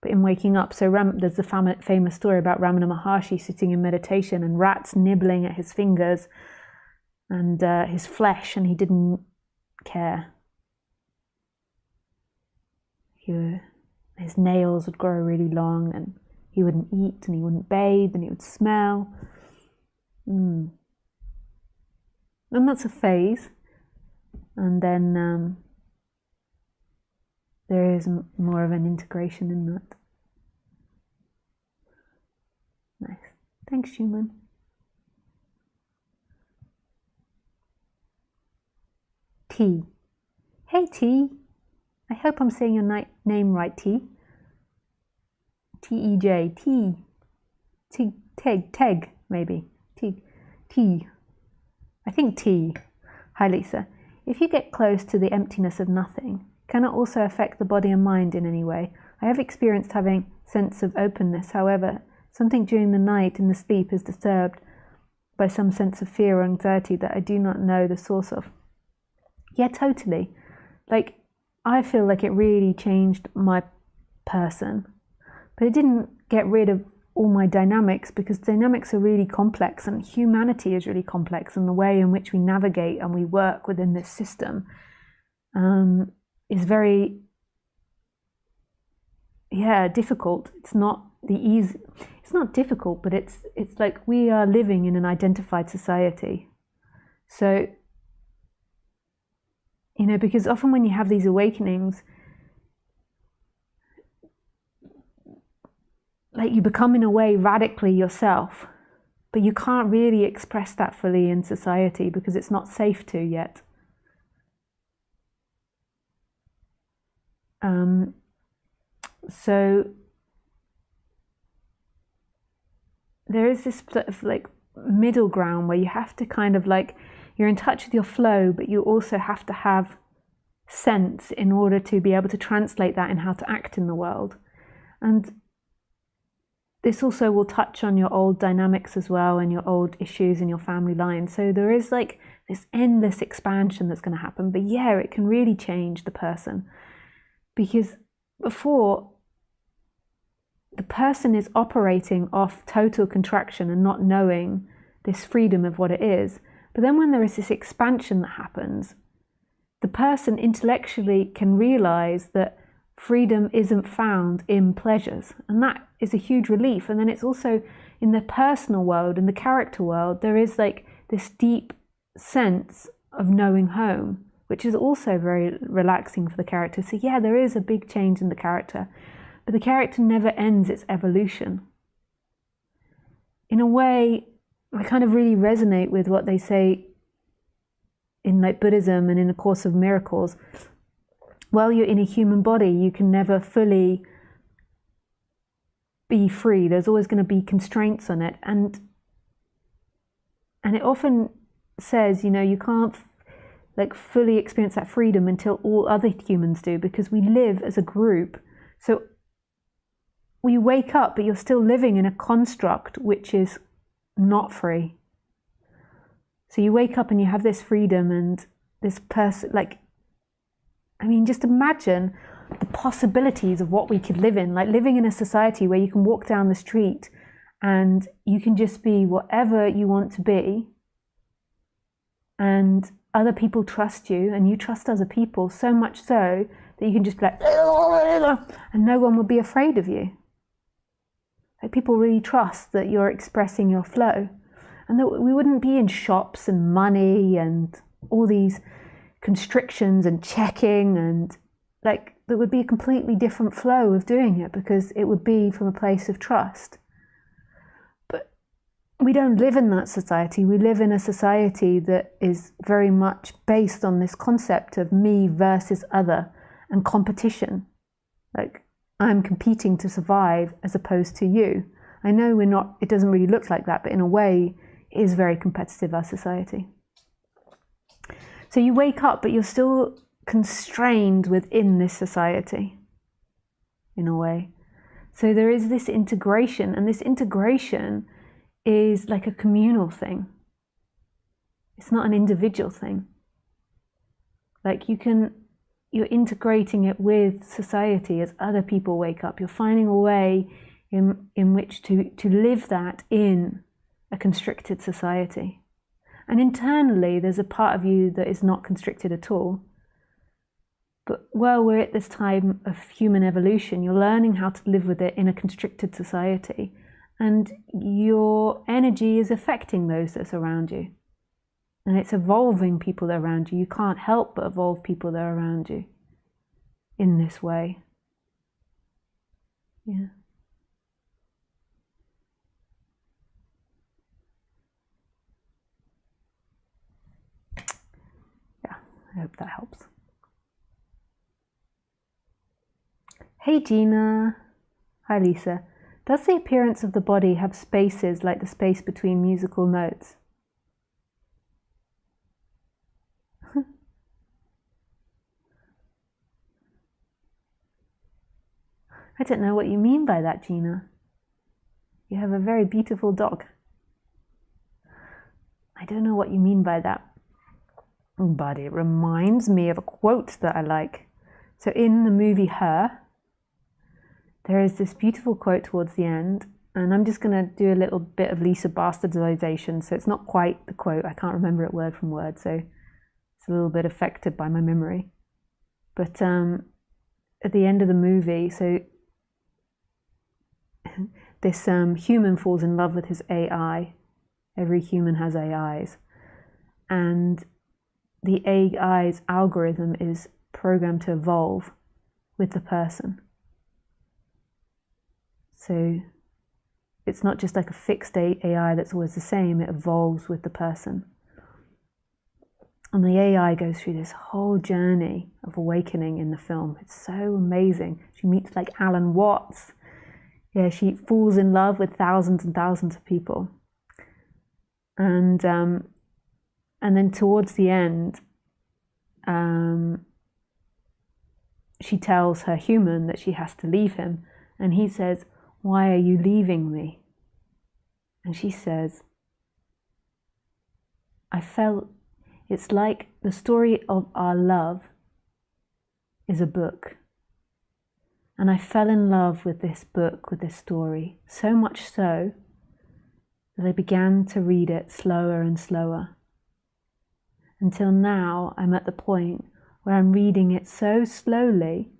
But in waking up, so there's the famous story about Ramana Maharshi sitting in meditation and rats nibbling at his fingers and his flesh, and he didn't care. His nails would grow really long, and he wouldn't eat, and he wouldn't bathe, and he would smell. And that's a phase. And then there is more of an integration in that. Nice. Thanks, Schumann. T. Hey, T. I hope I'm saying your name right, T. T-E-J. T. Teg, maybe. T. I think T. Hi, Lisa. If you get close to the emptiness of nothing, can it also affect the body and mind in any way? I have experienced having sense of openness. However, something during the night in the sleep is disturbed by some sense of fear or anxiety that I do not know the source of. Yeah, totally. Like, I feel like it really changed my person, but it didn't get rid of all my dynamics, because dynamics are really complex and humanity is really complex, and the way in which we navigate and we work within this system is very difficult. It's not difficult, but it's like we are living in an identified society. So, you know, because often when you have these awakenings, like you become in a way radically yourself. but you can't really express that fully in society because it's not safe to yet. So there is this sort of like middle ground where you have to kind of like, you're in touch with your flow, but you also have to have sense in order to be able to translate that in how to act in the world. And this also will touch on your old dynamics as well, and your old issues in your family line. So there is like this endless expansion that's going to happen. But yeah, it can really change the person, because before, the person is operating off total contraction and not knowing this freedom of what it is. But then when there is this expansion that happens, the person intellectually can realize that freedom isn't found in pleasures. And that is a huge relief. And then it's also in the personal world, in the character world, there is like this deep sense of knowing home, which is also very relaxing for the character. So yeah, there is a big change in the character, but the character never ends its evolution. In a way, I kind of really resonate with what they say in like Buddhism and in A Course of Miracles. While you're in a human body, you can never fully be free. There's always going to be constraints on it. And it often says, you know, you can't like fully experience that freedom until all other humans do, because we live as a group. So we wake up, but you're still living in a construct which is not free. So you wake up and you have this freedom and this person, like, I mean, just imagine the possibilities of what we could live in, like living in a society where you can walk down the street and you can just be whatever you want to be, and other people trust you and you trust other people, so much so that you can just be like, and no one will be afraid of you. Like, people really trust that you're expressing your flow, and that we wouldn't be in shops and money and all these constrictions and checking, and like there would be a completely different flow of doing it because it would be from a place of trust. But we don't live in that society. We live in a society that is very much based on this concept of me versus other and competition. Like, I'm competing to survive as opposed to you. I know we're not, it doesn't really look like that, but in a way it is very competitive, our society. So you wake up, but you're still constrained within this society, in a way. So there is this integration, and this integration is like a communal thing. It's not an individual thing. Like, you're integrating it with society as other people wake up. You're finding a way in which to live that in a constricted society. And internally, there's a part of you that is not constricted at all. But while we're at this time of human evolution, you're learning how to live with it in a constricted society. And your energy is affecting those that surround you. And it's evolving people that are around you. You can't help but evolve people that are around you in this way. Yeah. Yeah, I hope that helps. Hey Gina. Hi Lisa. Does the appearance of the body have spaces like the space between musical notes? I don't know what you mean by that, Gina. You have a very beautiful dog. I don't know what you mean by that. But it reminds me of a quote that I like. So in the movie Her, there is this beautiful quote towards the end, and I'm just going to do a little bit of Lisa bastardization, so it's not quite the quote. I can't remember it word from word, so it's a little bit affected by my memory. But at the end of the movie, so this human falls in love with his AI. Every human has AIs. And the AI's algorithm is programmed to evolve with the person. So it's not just like a fixed AI that's always the same, it evolves with the person. And the AI goes through this whole journey of awakening in the film. It's so amazing. She meets like Alan Watts. Yeah, she falls in love with thousands and thousands of people. And then towards the end, she tells her human that she has to leave him. And he says, "Why are you leaving me?" And she says, "I felt it's like the story of our love is a book. And I fell in love with this book, with this story, so much so that I began to read it slower and slower. Until now, I'm at the point where I'm reading it so slowly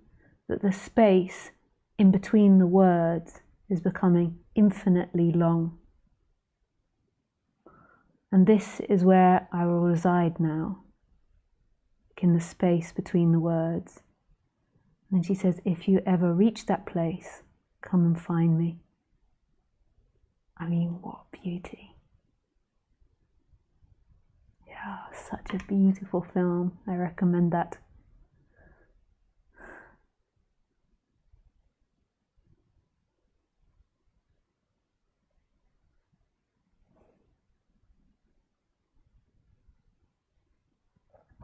that the space in between the words is becoming infinitely long. And this is where I will reside now, in the space between the words." And then she says, "If you ever reach that place, come and find me." I mean, what beauty. Yeah, such a beautiful film. I recommend that.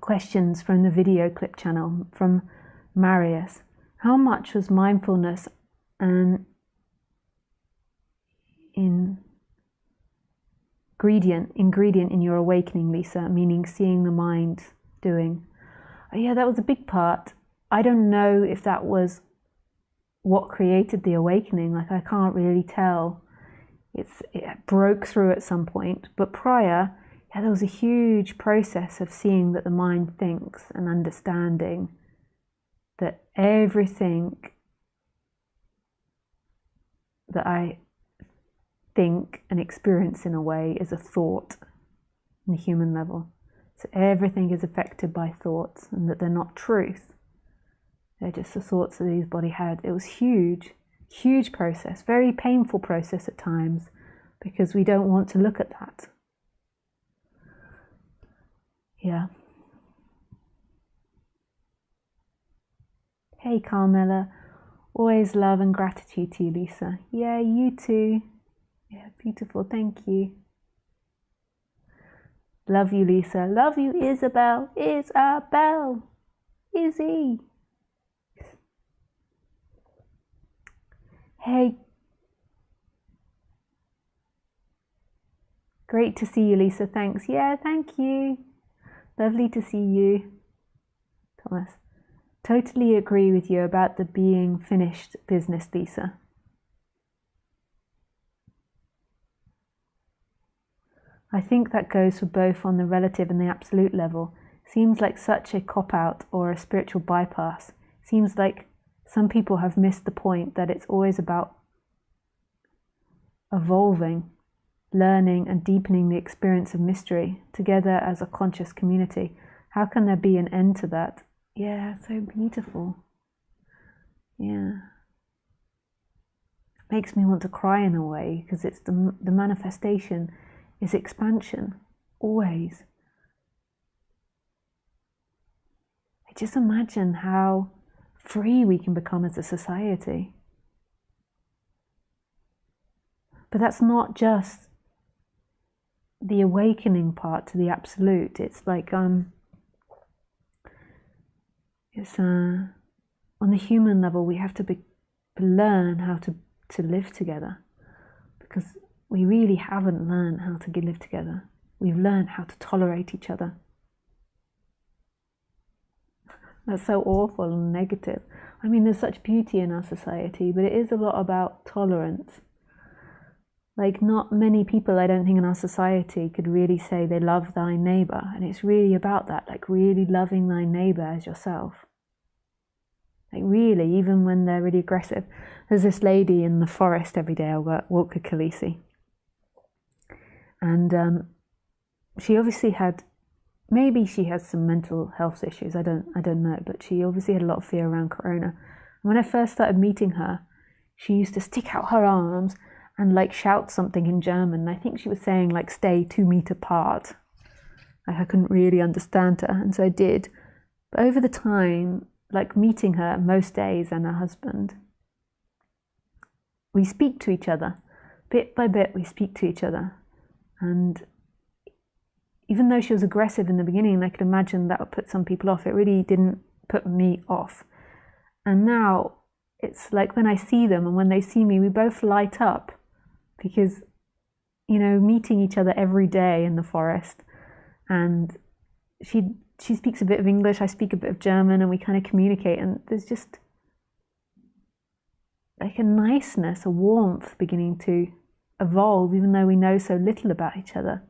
Questions from the video clip channel from Marius. How much was mindfulness an ingredient in your awakening, Lisa? Meaning seeing the mind doing. Oh, yeah, that was a big part. I don't know if that was what created the awakening. Like, I can't really tell. It broke through at some point, but prior, yeah, there was a huge process of seeing that the mind thinks and understanding that everything that I think and experience in a way is a thought on the human level. So everything is affected by thoughts, and that they're not truth. They're just the thoughts that these body had. It was huge, huge process, very painful process at times, because we don't want to look at that. Yeah. Hey Carmela, always love and gratitude to you, Lisa. Yeah, you too. Yeah, beautiful, thank you. Love you, Lisa. Love you, Isabel. Isabel. Izzy. Hey. Great to see you, Lisa. Thanks. Yeah, thank you. Lovely to see you. Thomas. Totally agree with you about the being finished business, Lisa. I think that goes for both on the relative and the absolute level. Seems like such a cop-out or a spiritual bypass. Seems like some people have missed the point that it's always about evolving, learning and deepening the experience of mystery together as a conscious community. How can there be an end to that? Yeah, so beautiful. Yeah. It makes me want to cry in a way, because it's the manifestation is expansion, always. I just imagine how free we can become as a society. But that's not just the awakening part to the absolute. It's like on the human level, we have to learn how to live together, because we really haven't learned how to live together. We've learned how to tolerate each other. That's so awful and negative. I mean, there's such beauty in our society, but it is a lot about tolerance. Like, not many people, I don't think, in our society could really say they love thy neighbour. And it's really about that, like really loving thy neighbour as yourself. Like really, even when they're really aggressive. There's this lady in the forest every day I walk with Khaleesi. And she obviously had, maybe she has some mental health issues, I don't know, but she obviously had a lot of fear around corona. And when I first started meeting her, she used to stick out her arms and like shout something in German. I think she was saying like stay 2 meters apart. Like I couldn't really understand her, and so I did. But over the time, like meeting her most days and her husband, we speak to each other. Bit by bit, we speak to each other. And even though she was aggressive in the beginning, and I could imagine that would put some people off, it really didn't put me off. And now it's like when I see them and when they see me, we both light up because, you know, meeting each other every day in the forest, and she speaks a bit of English, I speak a bit of German, and we kind of communicate, and there's just like a niceness, a warmth beginning to evolve, even though we know so little about each other.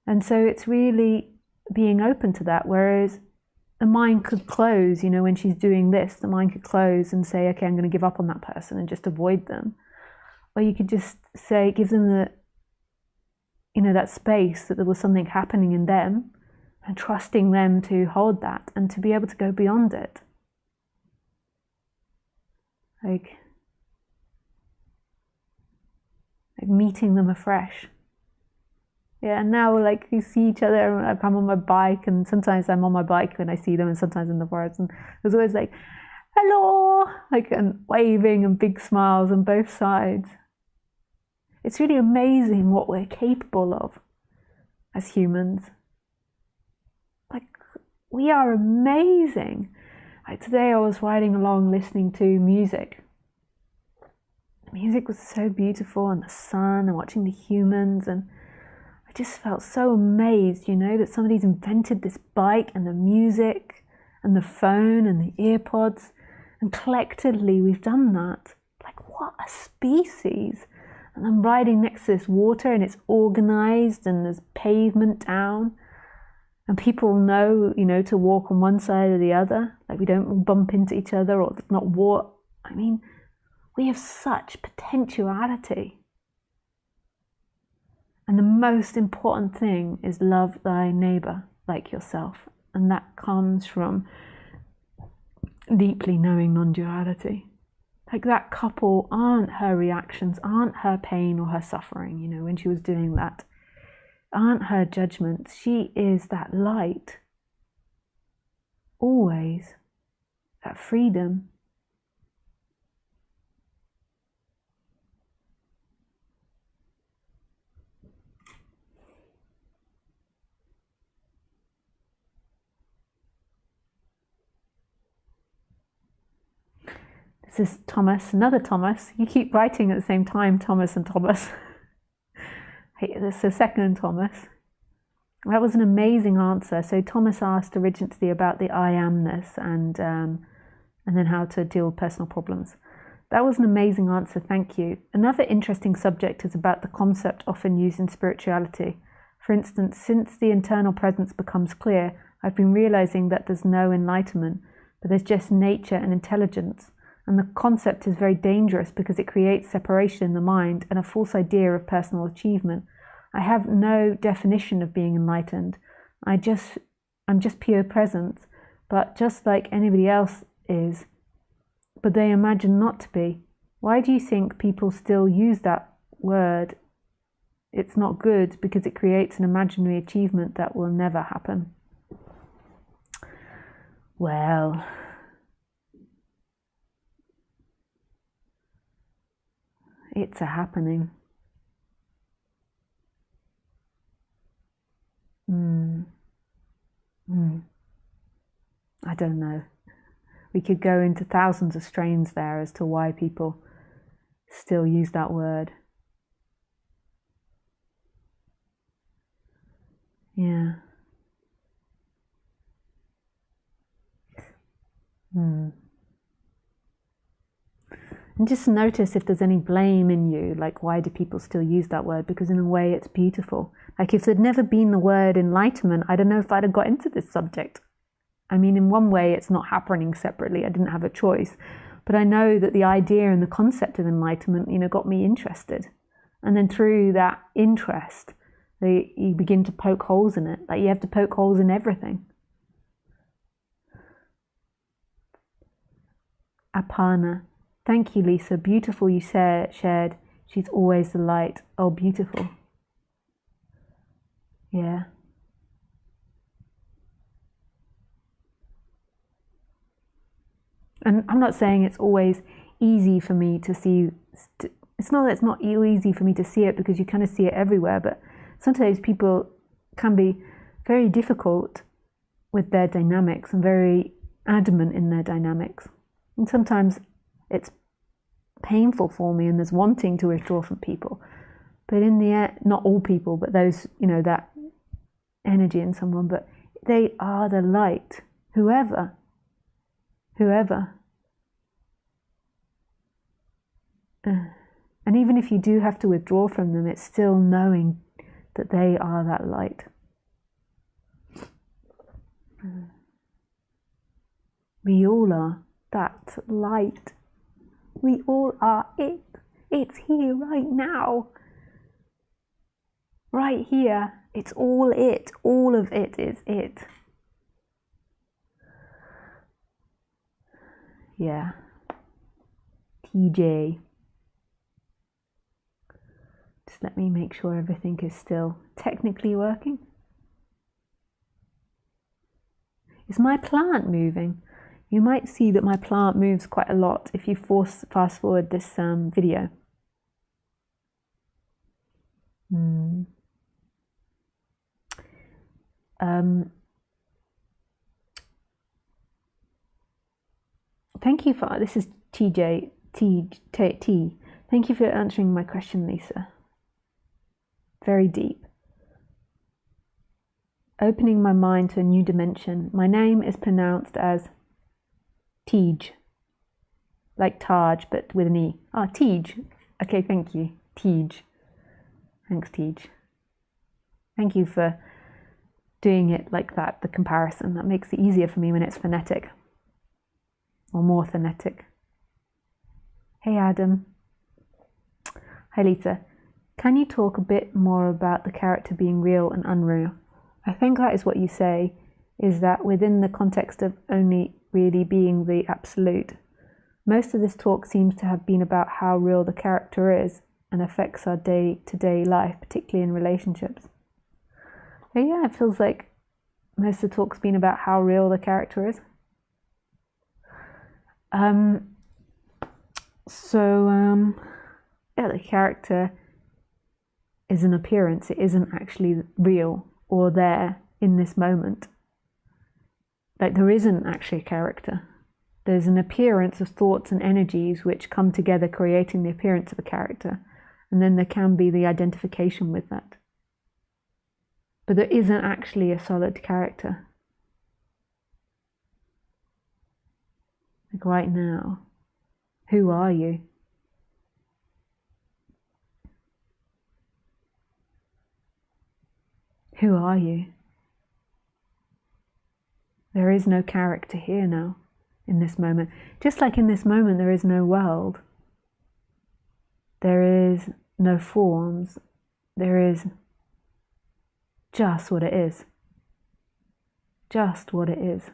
And so it's really being open to that, whereas the mind could close, you know, when she's doing this, the mind could close and say, okay, I'm going to give up on that person and just avoid them. Or you could just say, give them the, you know, that space that there was something happening in them, and trusting them to hold that and to be able to go beyond it. Like meeting them afresh. Yeah, and now like we see each other, and I'm on my bike, and sometimes I'm on my bike when I see them, and sometimes in the forest, and there's always like, hello, like, and waving and big smiles on both sides. It's really amazing what we're capable of as humans. Like, we are amazing. Like today I was riding along listening to music. The music was so beautiful, and the sun, and watching the humans, and I just felt so amazed, you know, that somebody's invented this bike and the music and the phone and the earpods, and collectively we've done that. Like, what a species. And I'm riding next to this water, and it's organized, and there's pavement down, and people know, you know, to walk on one side or the other. Like, we don't bump into each other or not walk. I mean, we have such potentiality. And the most important thing is love thy neighbor like yourself. And that comes from deeply knowing non-duality. Like that couple, aren't her reactions, aren't her pain or her suffering, you know, when she was doing that, aren't her judgments. She is that light. Always. That freedom. This is Thomas, another Thomas. You keep writing at the same time, Thomas and Thomas. Hey, this is the second Thomas. That was an amazing answer. So Thomas asked originally about the I amness and then how to deal with personal problems. That was an amazing answer, thank you. Another interesting subject is about the concept often used in spirituality. For instance, since the internal presence becomes clear, I've been realizing that there's no enlightenment, but there's just nature and intelligence. And the concept is very dangerous because it creates separation in the mind and a false idea of personal achievement. I have no definition of being enlightened. I'm just pure presence, but just like anybody else is. But they imagine not to be. Why do you think people still use that word? It's not good because it creates an imaginary achievement that will never happen. Well, it's a happening. I don't know. We could go into thousands of strains there as to why people still use that word. Yeah. And just notice if there's any blame in you, like why do people still use that word? Because in a way it's beautiful. Like if there'd never been the word enlightenment, I don't know if I'd have got into this subject. I mean, in one way it's not happening separately, I didn't have a choice. But I know that the idea and the concept of enlightenment, you know, got me interested. And then through that interest, you begin to poke holes in it. Like you have to poke holes in everything. Apana. Thank you, Lisa. Beautiful you shared. She's always the light. Oh, beautiful. Yeah. And I'm not saying it's always easy for me to see. It's not that it's not easy for me to see it, because you kind of see it everywhere, but sometimes people can be very difficult with their dynamics and very adamant in their dynamics. And sometimes it's painful for me and there's wanting to withdraw from people. But in the end, not all people, but those, that energy in someone, but they are the light. Whoever. And even if you do have to withdraw from them, it's still knowing that they are that light. We all are that light. We all are it. It's here right now. Right here. It's all it. All of it is it. Yeah. TJ. Just let me make sure everything is still technically working. Is my plant moving? You might see that my plant moves quite a lot if you fast forward this video. Thank you for, this is TJ, T. Thank you for answering my question, Lisa. Very deep. Opening my mind to a new dimension. My name is pronounced as Tej, like Taj, but with an E. Ah, Tej. Okay, thank you. Tej. Thanks, Tej. Thank you for doing it like that, the comparison. That makes it easier for me when it's phonetic, or more phonetic. Hey, Adam. Hi, Lisa. Can you talk a bit more about the character being real and unreal? I think that is what you say, is that within the context of only really being the absolute. Most of this talk seems to have been about how real the character is and affects our day-to-day life, particularly in relationships. So yeah, it feels like most of the talk's been about how real the character is. Yeah, the character is an appearance. It isn't actually real or there in this moment. Like, there isn't actually a character. There's an appearance of thoughts and energies which come together, creating the appearance of a character. And then there can be the identification with that. But there isn't actually a solid character. Like right now, who are you? Who are you? There is no character here now, in this moment. Just like in this moment, there is no world. There is no forms. There is just what it is. Just what it is.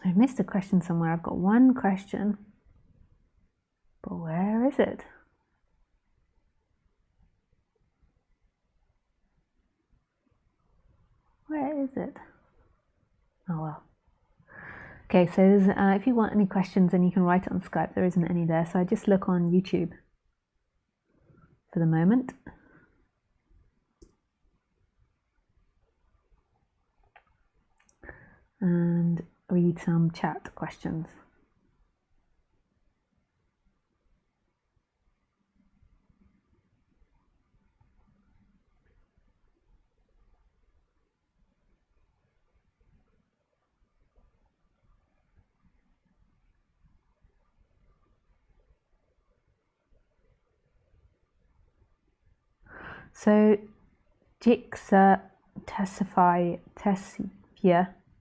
I missed a question somewhere. I've got one question, but where is it? Where is it? Oh well. Okay, so if you want any questions, then you can write it on Skype. There isn't any there, so I just look on YouTube. for the moment. And read some chat questions. So Jiksa Tessia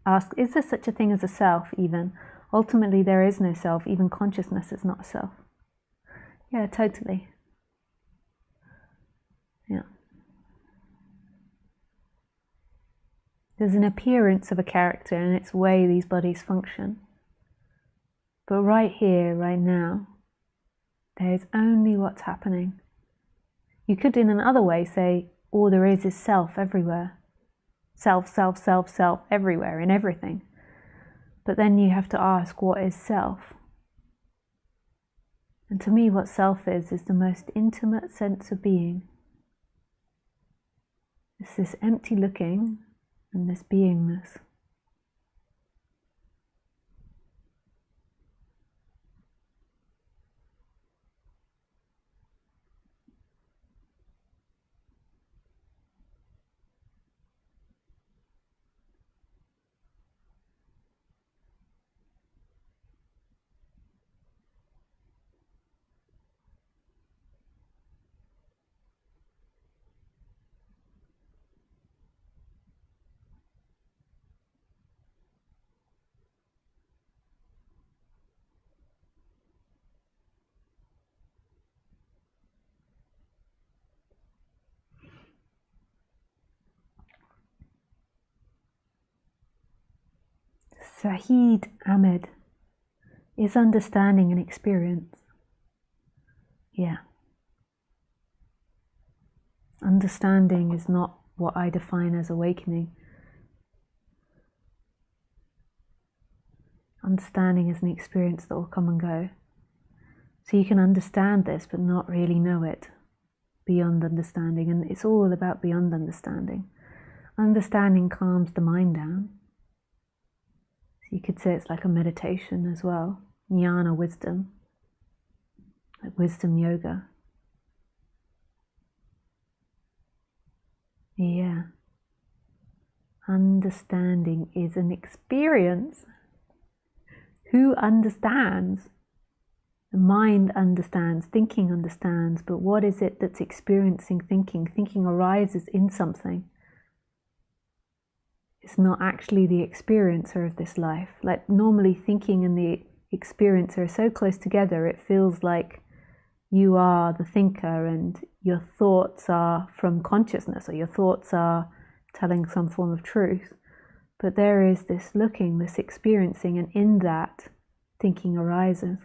asks, is there such a thing as a self even? Ultimately, there is no self. Even consciousness is not a self. Yeah, totally. Yeah. There's an appearance of a character and its way these bodies function. But right here, right now, there is only what's happening. You could, in another way, say, all there is self everywhere. Self, self, self, self, everywhere, in everything. But then you have to ask, what is self? And to me, what self is the most intimate sense of being. It's this empty looking and this beingness. Sahid Ahmed, is understanding an experience? Yeah. Understanding is not what I define as awakening. Understanding is an experience that will come and go. So you can understand this but not really know it beyond understanding. And it's all about beyond understanding. Understanding calms the mind down. So you could say it's like a meditation as well. Jnana, wisdom. Like wisdom yoga. Yeah. Understanding is an experience. Who understands? The mind understands, thinking understands, but what is it that's experiencing thinking? Thinking arises in something. It's not actually the experiencer of this life. Like normally thinking and the experiencer are so close together, it feels like you are the thinker and your thoughts are from consciousness, or your thoughts are telling some form of truth. But there is this looking, this experiencing, and in that, thinking arises.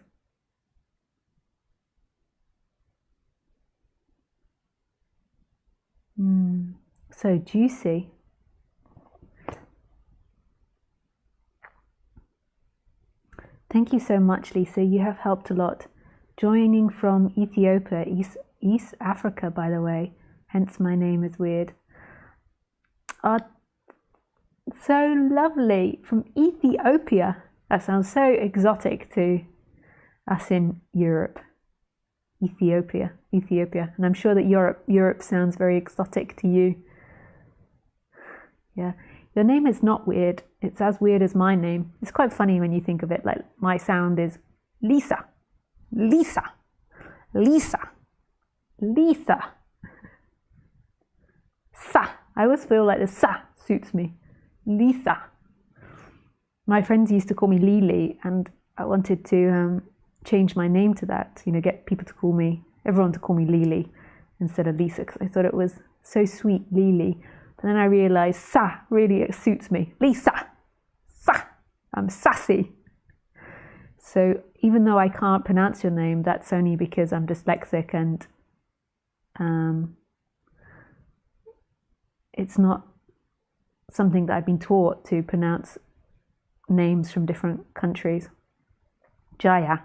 So juicy. Thank you so much, Lisa. You have helped a lot. Joining from Ethiopia, East Africa, by the way. Hence my name is weird. So lovely. From Ethiopia. That sounds so exotic to us in Europe. Ethiopia. And I'm sure that Europe sounds very exotic to you. Yeah. Your name is not weird. It's as weird as my name. It's quite funny when you think of it. Like my sound is Lisa. Lisa. Lisa. Lisa. Sa. I always feel like the sa suits me. Lisa. My friends used to call me Lily, and I wanted to change my name to that. You know, get people to call me, everyone to call me Lily instead of Lisa, because I thought it was so sweet, Lily. But then I realized Sa really suits me. Lisa. Sa. I'm sassy. So even though I can't pronounce your name, that's only because I'm dyslexic and it's not something that I've been taught to pronounce names from different countries. Jaya,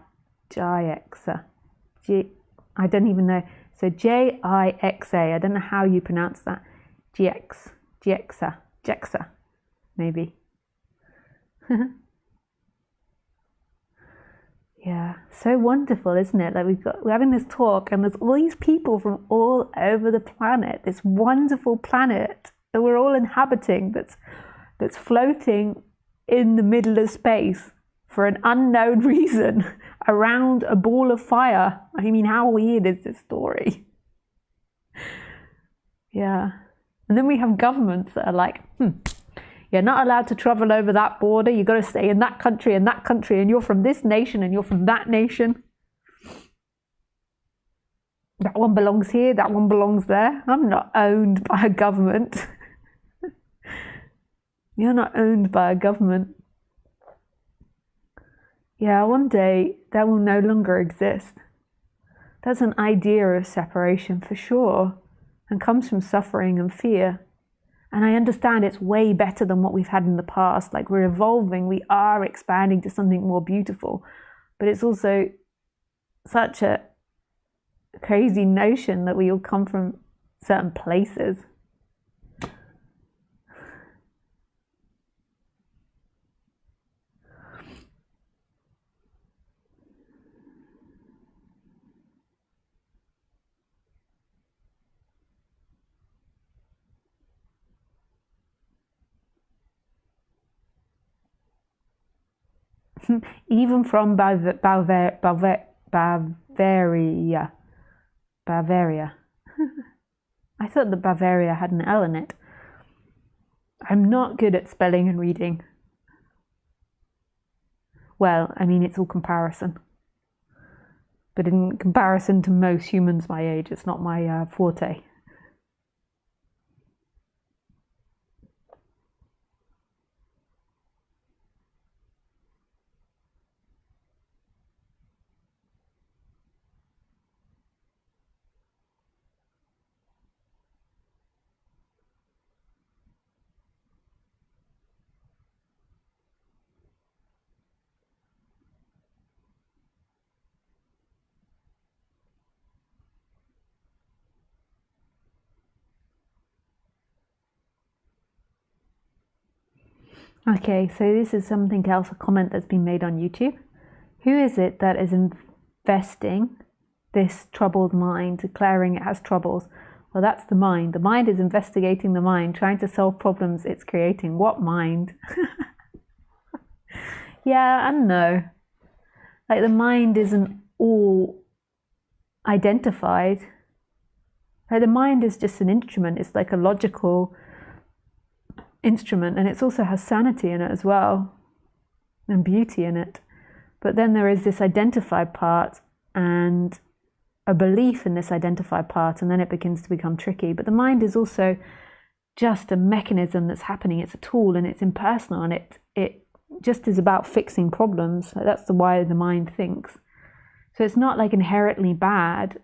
Jayexa, I don't even know. So Jixa. I don't know how you pronounce that. Jexa, maybe. Yeah, so wonderful, isn't it? Like we're having this talk, and there's all these people from all over the planet. This wonderful planet that we're all inhabiting. That's floating in the middle of space for an unknown reason around a ball of fire. I mean, how weird is this story? Yeah. And then we have governments that are like, you're not allowed to travel over that border. You've got to stay in that country, and you're from this nation, and you're from that nation. That one belongs here, that one belongs there. I'm not owned by a government. You're not owned by a government. Yeah, one day that will no longer exist. That's an idea of separation for sure, and comes from suffering and fear. And I understand it's way better than what we've had in the past. Like, we're evolving, we are expanding to something more beautiful. But it's also such a crazy notion that we all come from certain places. Even from Bavaria. I thought that Bavaria had an L in it. I'm not good at spelling and reading. Well, I mean, it's all comparison. But in comparison to most humans my age, it's not my forte. Okay, so this is something else, a comment that's been made on YouTube. Who is it that is investing this troubled mind, declaring it has troubles? Well, that's the mind. The mind is investigating the mind, trying to solve problems it's creating. What mind? Yeah, I don't know. Like, the mind isn't all identified. Like, the mind is just an instrument. It's like a logical instrument, and it also has sanity in it as well, and beauty in it. But then there is this identified part and a belief in this identified part, and then it begins to become tricky. But the mind is also just a mechanism that's happening. It's a tool, and it's impersonal, and it just is about fixing problems. That's the why the mind thinks. So it's not like inherently bad,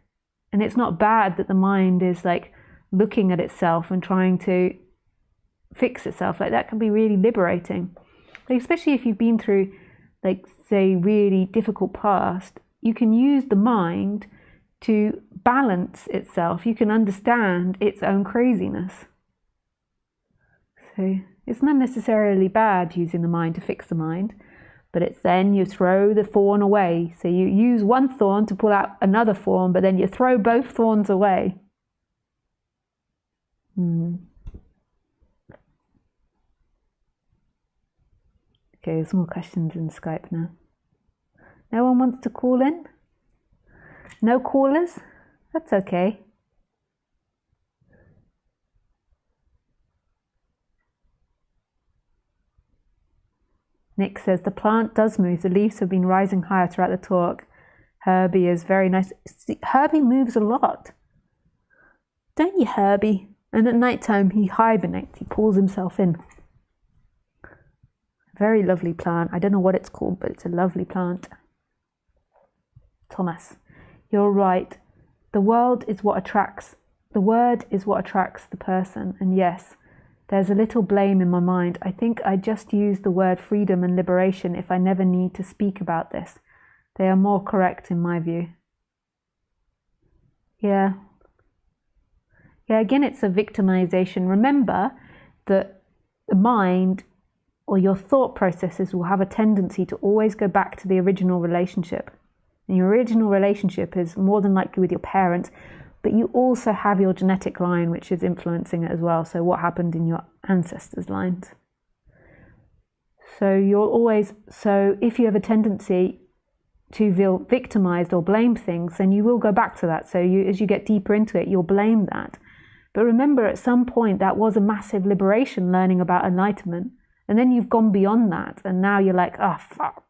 and it's not bad that the mind is like looking at itself and trying to fix itself. Like, that can be really liberating, like, especially if you've been through, like, say, really difficult past. You can use the mind to balance itself. You can understand its own craziness. So it's not necessarily bad using the mind to fix the mind, but it's then you throw the thorn away. So you use one thorn to pull out another thorn, but then you throw both thorns away. Okay, there's more questions in Skype now. No one wants to call in? No callers? That's okay. Nick says, the plant does move. The leaves have been rising higher throughout the talk. Herbie is very nice. See, Herbie moves a lot. Don't you, Herbie? And at night time, he hibernates. He pulls himself in. Very lovely plant. I don't know what it's called, but it's a lovely plant. Thomas, you're right. The word is what attracts the person. And yes, there's a little blame in my mind. I think I just use the word freedom and liberation if I never need to speak about this. They are more correct in my view. Yeah. Yeah, again, it's a victimization. Remember that the mind or your thought processes will have a tendency to always go back to the original relationship. And your original relationship is more than likely with your parents, but you also have your genetic line, which is influencing it as well. So what happened in your ancestors' lines. So if you have a tendency to feel victimized or blame things, then you will go back to that. So as you get deeper into it, you'll blame that. But remember, at some point, that was a massive liberation, learning about enlightenment. And then you've gone beyond that. And now you're like, oh, fuck.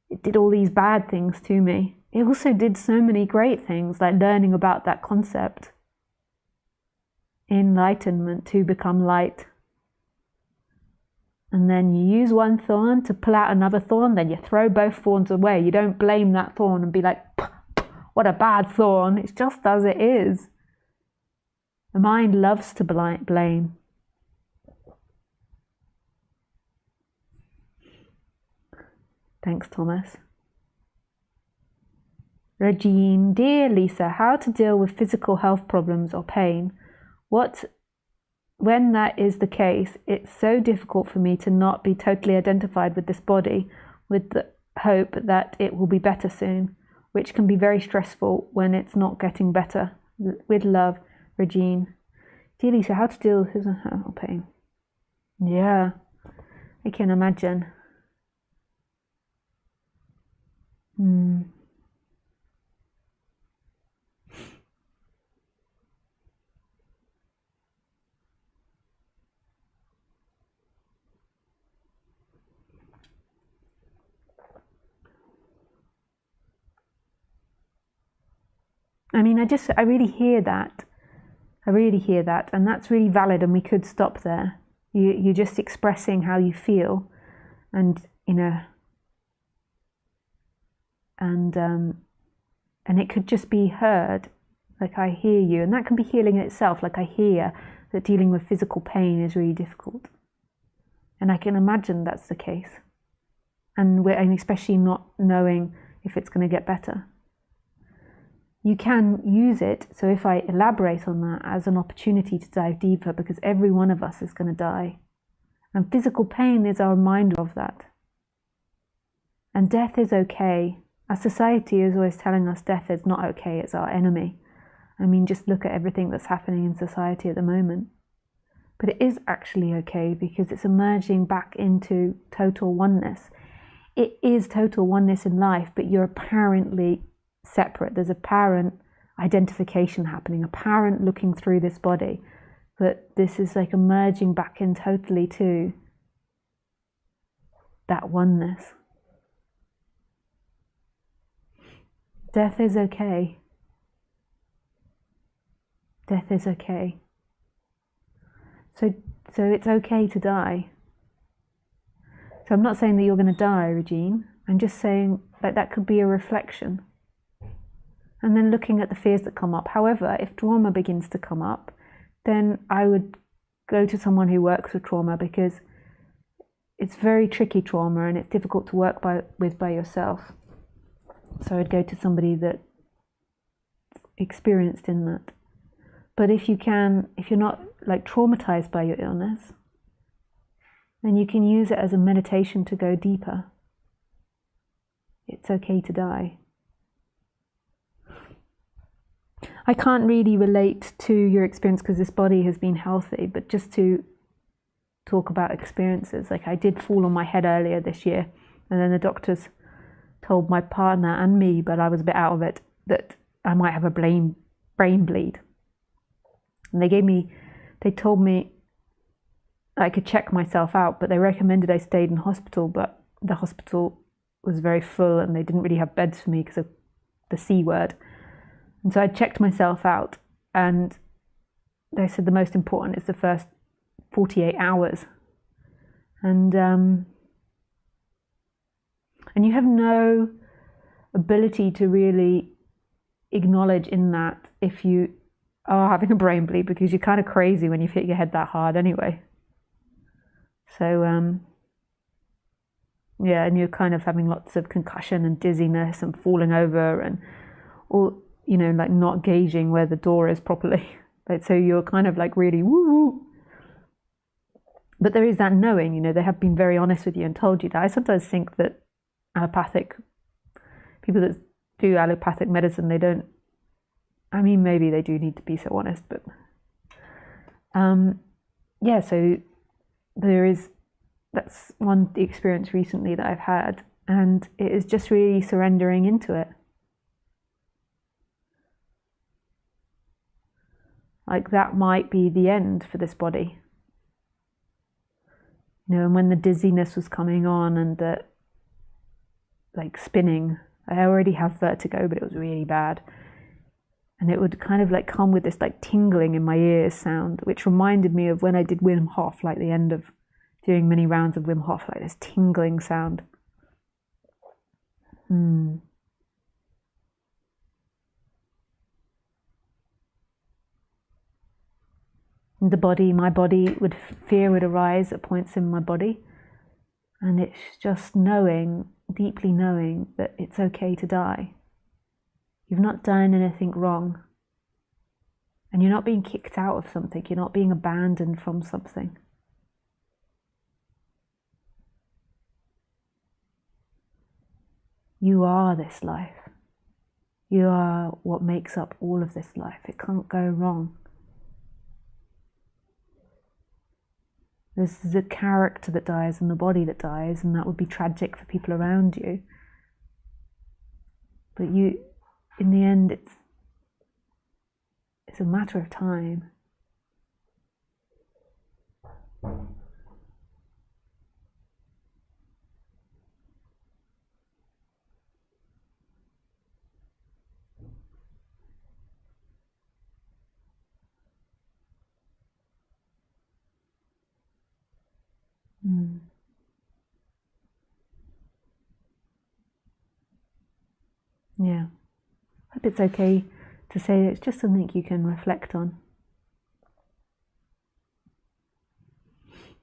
It did all these bad things to me. It also did so many great things, like learning about that concept. Enlightenment, to become light. And then you use one thorn to pull out another thorn, then you throw both thorns away. You don't blame that thorn and be like, what a bad thorn. It's just as it is. The mind loves to blame. Thanks, Thomas. Regine, dear Lisa, how to deal with physical health problems or pain? When that is the case, it's so difficult for me to not be totally identified with this body, with the hope that it will be better soon, which can be very stressful when it's not getting better. With love, Regine. Dear Lisa, how to deal with physical pain? Yeah, I can imagine. I mean, I really hear that. And that's really valid, and we could stop there. You're just expressing how you feel, and and it could just be heard, like I hear you, and that can be healing in itself. Like I hear that dealing with physical pain is really difficult, and I can imagine that's the case, and especially not knowing if it's going to get better. You can use it, so if I elaborate on that, as an opportunity to dive deeper, because every one of us is going to die. And physical pain is a reminder of that. And death is okay. Our society is always telling us death is not okay, it's our enemy. I mean, just look at everything that's happening in society at the moment. But it is actually okay, because it's emerging back into total oneness. It is total oneness in life, but you're apparently separate. There's apparent identification happening, apparent looking through this body, but this is like emerging back in totally to that oneness. Death is okay. Death is okay. So it's okay to die. So I'm not saying that you're going to die, Regine. I'm just saying that could be a reflection. And then looking at the fears that come up. However, if trauma begins to come up, then I would go to someone who works with trauma, because it's very tricky trauma and it's difficult to work with by yourself. So I'd go to somebody that's experienced in that. But if you're not like traumatized by your illness, then you can use it as a meditation to go deeper. It's okay to die. I can't really relate to your experience because this body has been healthy, but just to talk about experiences, like I did fall on my head earlier this year, and then the doctors told my partner and me, but I was a bit out of it, that I might have a brain bleed. And they told me I could check myself out, but they recommended I stayed in hospital, but the hospital was very full and they didn't really have beds for me because of the C word. And so I checked myself out, and they said the most important is the first 48 hours. And you have no ability to really acknowledge in that if you are having a brain bleed, because you're kind of crazy when you've hit your head that hard anyway. So, yeah, and you're kind of having lots of concussion and dizziness and falling over and all you know, like not gauging where the door is properly. Like, so you're kind of like really woo woo. But there is that knowing, you know, they have been very honest with you and told you that. I sometimes think that people that do allopathic medicine, they don't, I mean, maybe they do need to be so honest, but yeah, so that's one experience recently that I've had, and it is just really surrendering into it. Like that might be the end for this body. You know, and when the dizziness was coming on and the like spinning, I already have vertigo, but it was really bad. And it would kind of like come with this like tingling in my ears sound, which reminded me of when I did Wim Hof, like the end of doing many rounds of Wim Hof, like this tingling sound. The body, my body fear would arise at points in my body. And it's just knowing, deeply knowing that it's okay to die. You've not done anything wrong. And you're not being kicked out of something. You're not being abandoned from something. You are this life. You are what makes up all of this life. It can't go wrong. There's the character that dies and the body that dies, and that would be tragic for people around you. But you, in the end, it's a matter of time. Yeah. I hope it's okay to say it's just something you can reflect on.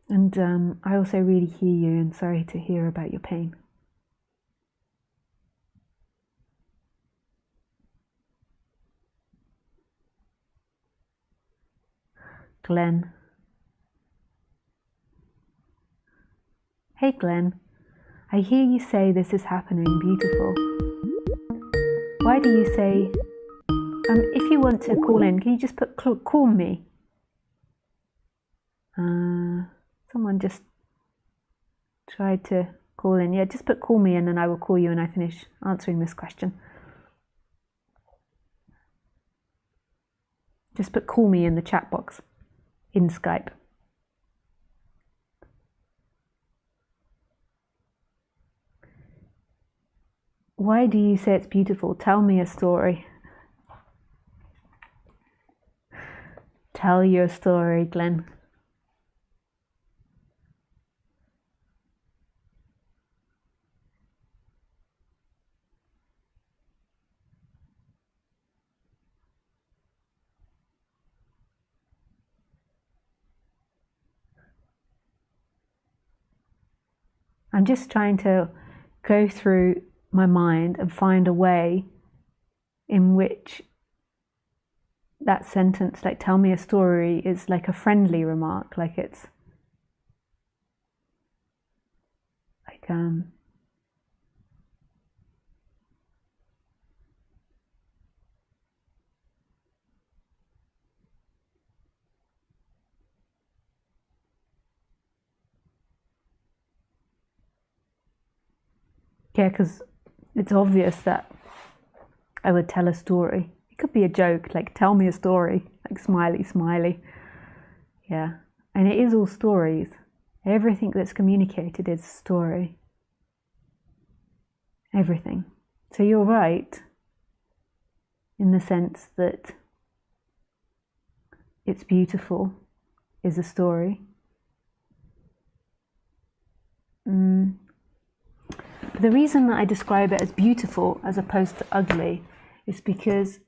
And I also really hear you, and sorry to hear about your pain. Glenn. Hey Glenn, I hear you say this is happening, beautiful. Why do you say, if you want to call in, can you just put call me? Someone just tried to call in. Yeah, just put call me and then I will call you when I finish answering this question. Just put call me in the chat box in Skype. Why do you say it's beautiful? Tell me a story. Tell your story, Glenn. I'm just trying to go through my mind and find a way in which that sentence, like tell me a story, is like a friendly remark, like it's like yeah, because it's obvious that I would tell a story. It could be a joke, like tell me a story, like smiley, smiley. Yeah, and it is all stories. Everything that's communicated is a story. Everything. So you're right in the sense that it's beautiful is a story. But the reason that I describe it as beautiful as opposed to ugly is because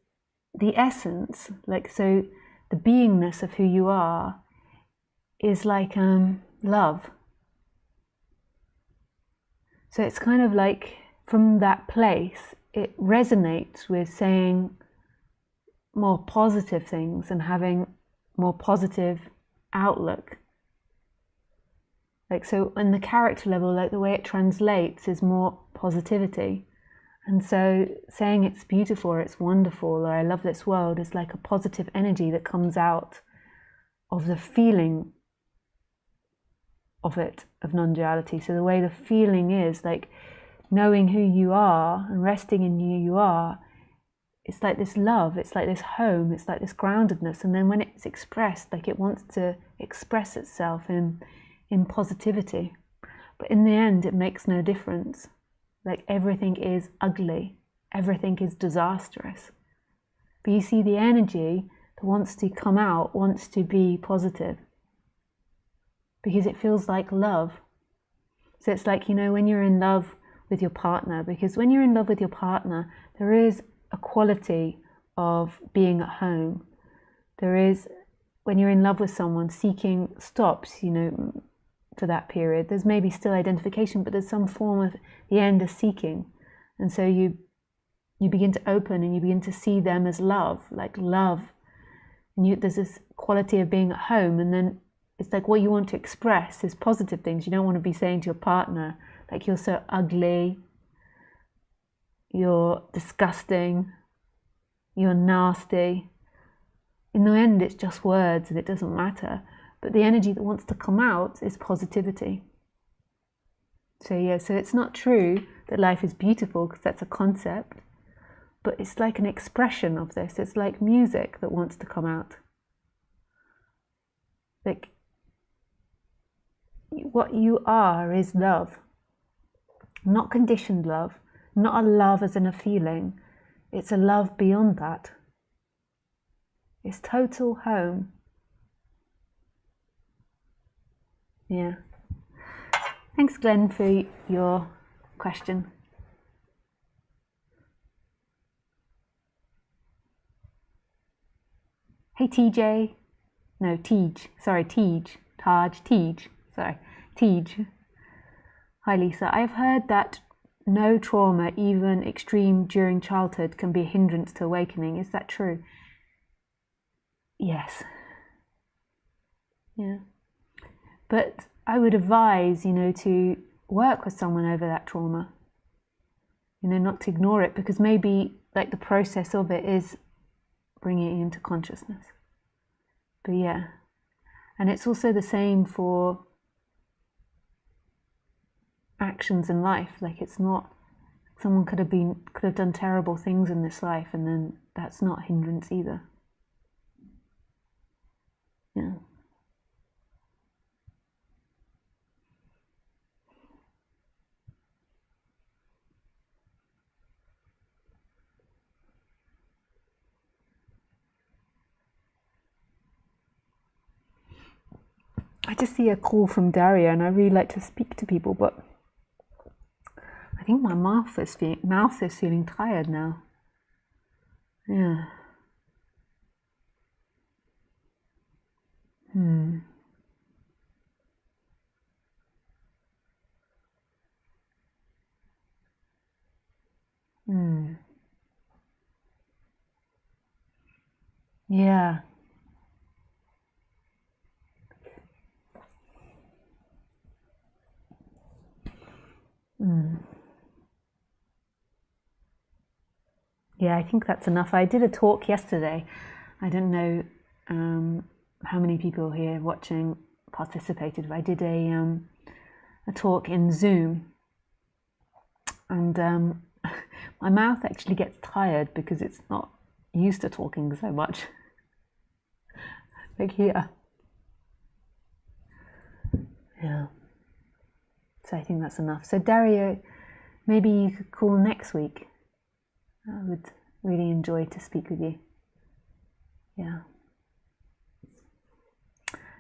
the essence, like, so the beingness of who you are is like love. So it's kind of like from that place, it resonates with saying, more positive things and having more positive outlook. Like, so in the character level, like the way it translates is more positivity. And so saying it's beautiful or it's wonderful or I love this world is like a positive energy that comes out of the feeling of it, of non-duality. So the way the feeling is, like knowing who you are and resting in who you are, it's like this love, it's like this home, it's like this groundedness. And then when it's expressed, like it wants to express itself in positivity. But in the end, it makes no difference. Like everything is ugly, everything is disastrous. But you see, the energy that wants to come out wants to be positive because it feels like love. So it's like, you know, when you're in love with your partner, because when you're in love with your partner, there is a quality of being at home. There is, when you're in love with someone, seeking stops, you know, for that period. There's maybe still identification, but there's some form of the end of seeking. And so you begin to open and you begin to see them as love, like love. And there's this quality of being at home. And then it's like what you want to express is positive things. You don't want to be saying to your partner, like, you're so ugly, you're disgusting, you're nasty. In the end, it's just words and it doesn't matter. But the energy that wants to come out is positivity. So yeah, so it's not true that life is beautiful because that's a concept, but it's like an expression of this. It's like music that wants to come out. Like, what you are is love. Not conditioned love, not a love as in a feeling. It's a love beyond that. It's total home. Yeah. Thanks, Glenn, for your question. Hey, TJ. No, Tej. Sorry, Tej. Tej. Sorry, Tej. Hi, Lisa. I've heard that no trauma, even extreme during childhood, can be a hindrance to awakening. Is that true? Yes. Yeah. But I would advise, you know, to work with someone over that trauma. You know, not to ignore it, because maybe like the process of it is bringing it into consciousness. But yeah. And it's also the same for actions in life. Like, it's not, someone could have done terrible things in this life, and then that's not a hindrance either. Yeah. I just see a call from Daria, and I really like to speak to people, but I think my mouth is feeling tired now. Yeah. Yeah. Yeah, I think that's enough. I did a talk yesterday. I don't know how many people here watching participated, but I did a talk in Zoom, and my mouth actually gets tired because it's not used to talking so much. Like here. Yeah. So I think that's enough. So Dario, maybe you could call next week. I would really enjoy to speak with you. Yeah.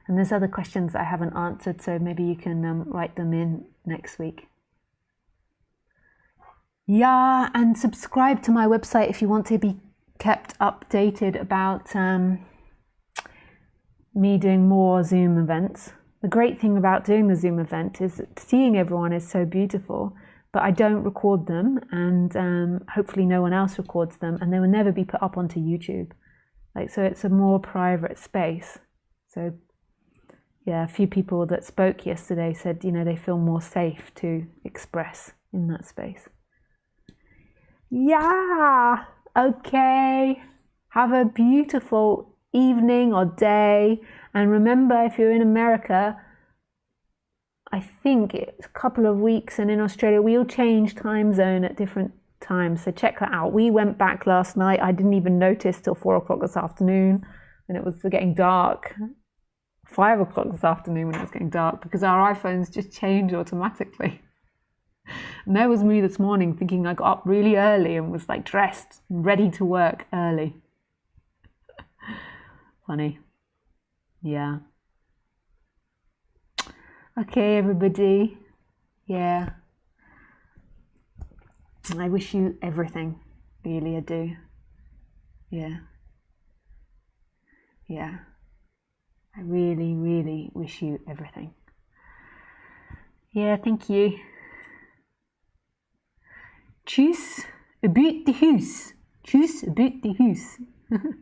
And there's other questions I haven't answered, so maybe you can write them in next week. Yeah, and subscribe to my website if you want to be kept updated about me doing more Zoom events. The great thing about doing the Zoom event is that seeing everyone is so beautiful, but I don't record them, and hopefully no one else records them, and they will never be put up onto YouTube. Like, so it's a more private space. So yeah, a few people that spoke yesterday said, you know, they feel more safe to express in that space. Yeah, okay. Have a beautiful evening or day. And remember, if you're in America, I think it's a couple of weeks, and in Australia, we all change time zone at different times. So check that out. We went back last night. I didn't even notice till 4 o'clock this afternoon, and it was getting dark. 5 o'clock this afternoon when it was getting dark, because our iPhones just change automatically. And there was me this morning thinking I got up really early and was like dressed, ready to work early. Funny. Yeah. Okay, everybody. Yeah. I wish you everything. Really, I do. Yeah. Yeah. I really, really wish you everything. Yeah, thank you. Tjus, about de hus. Tjus, about de hus.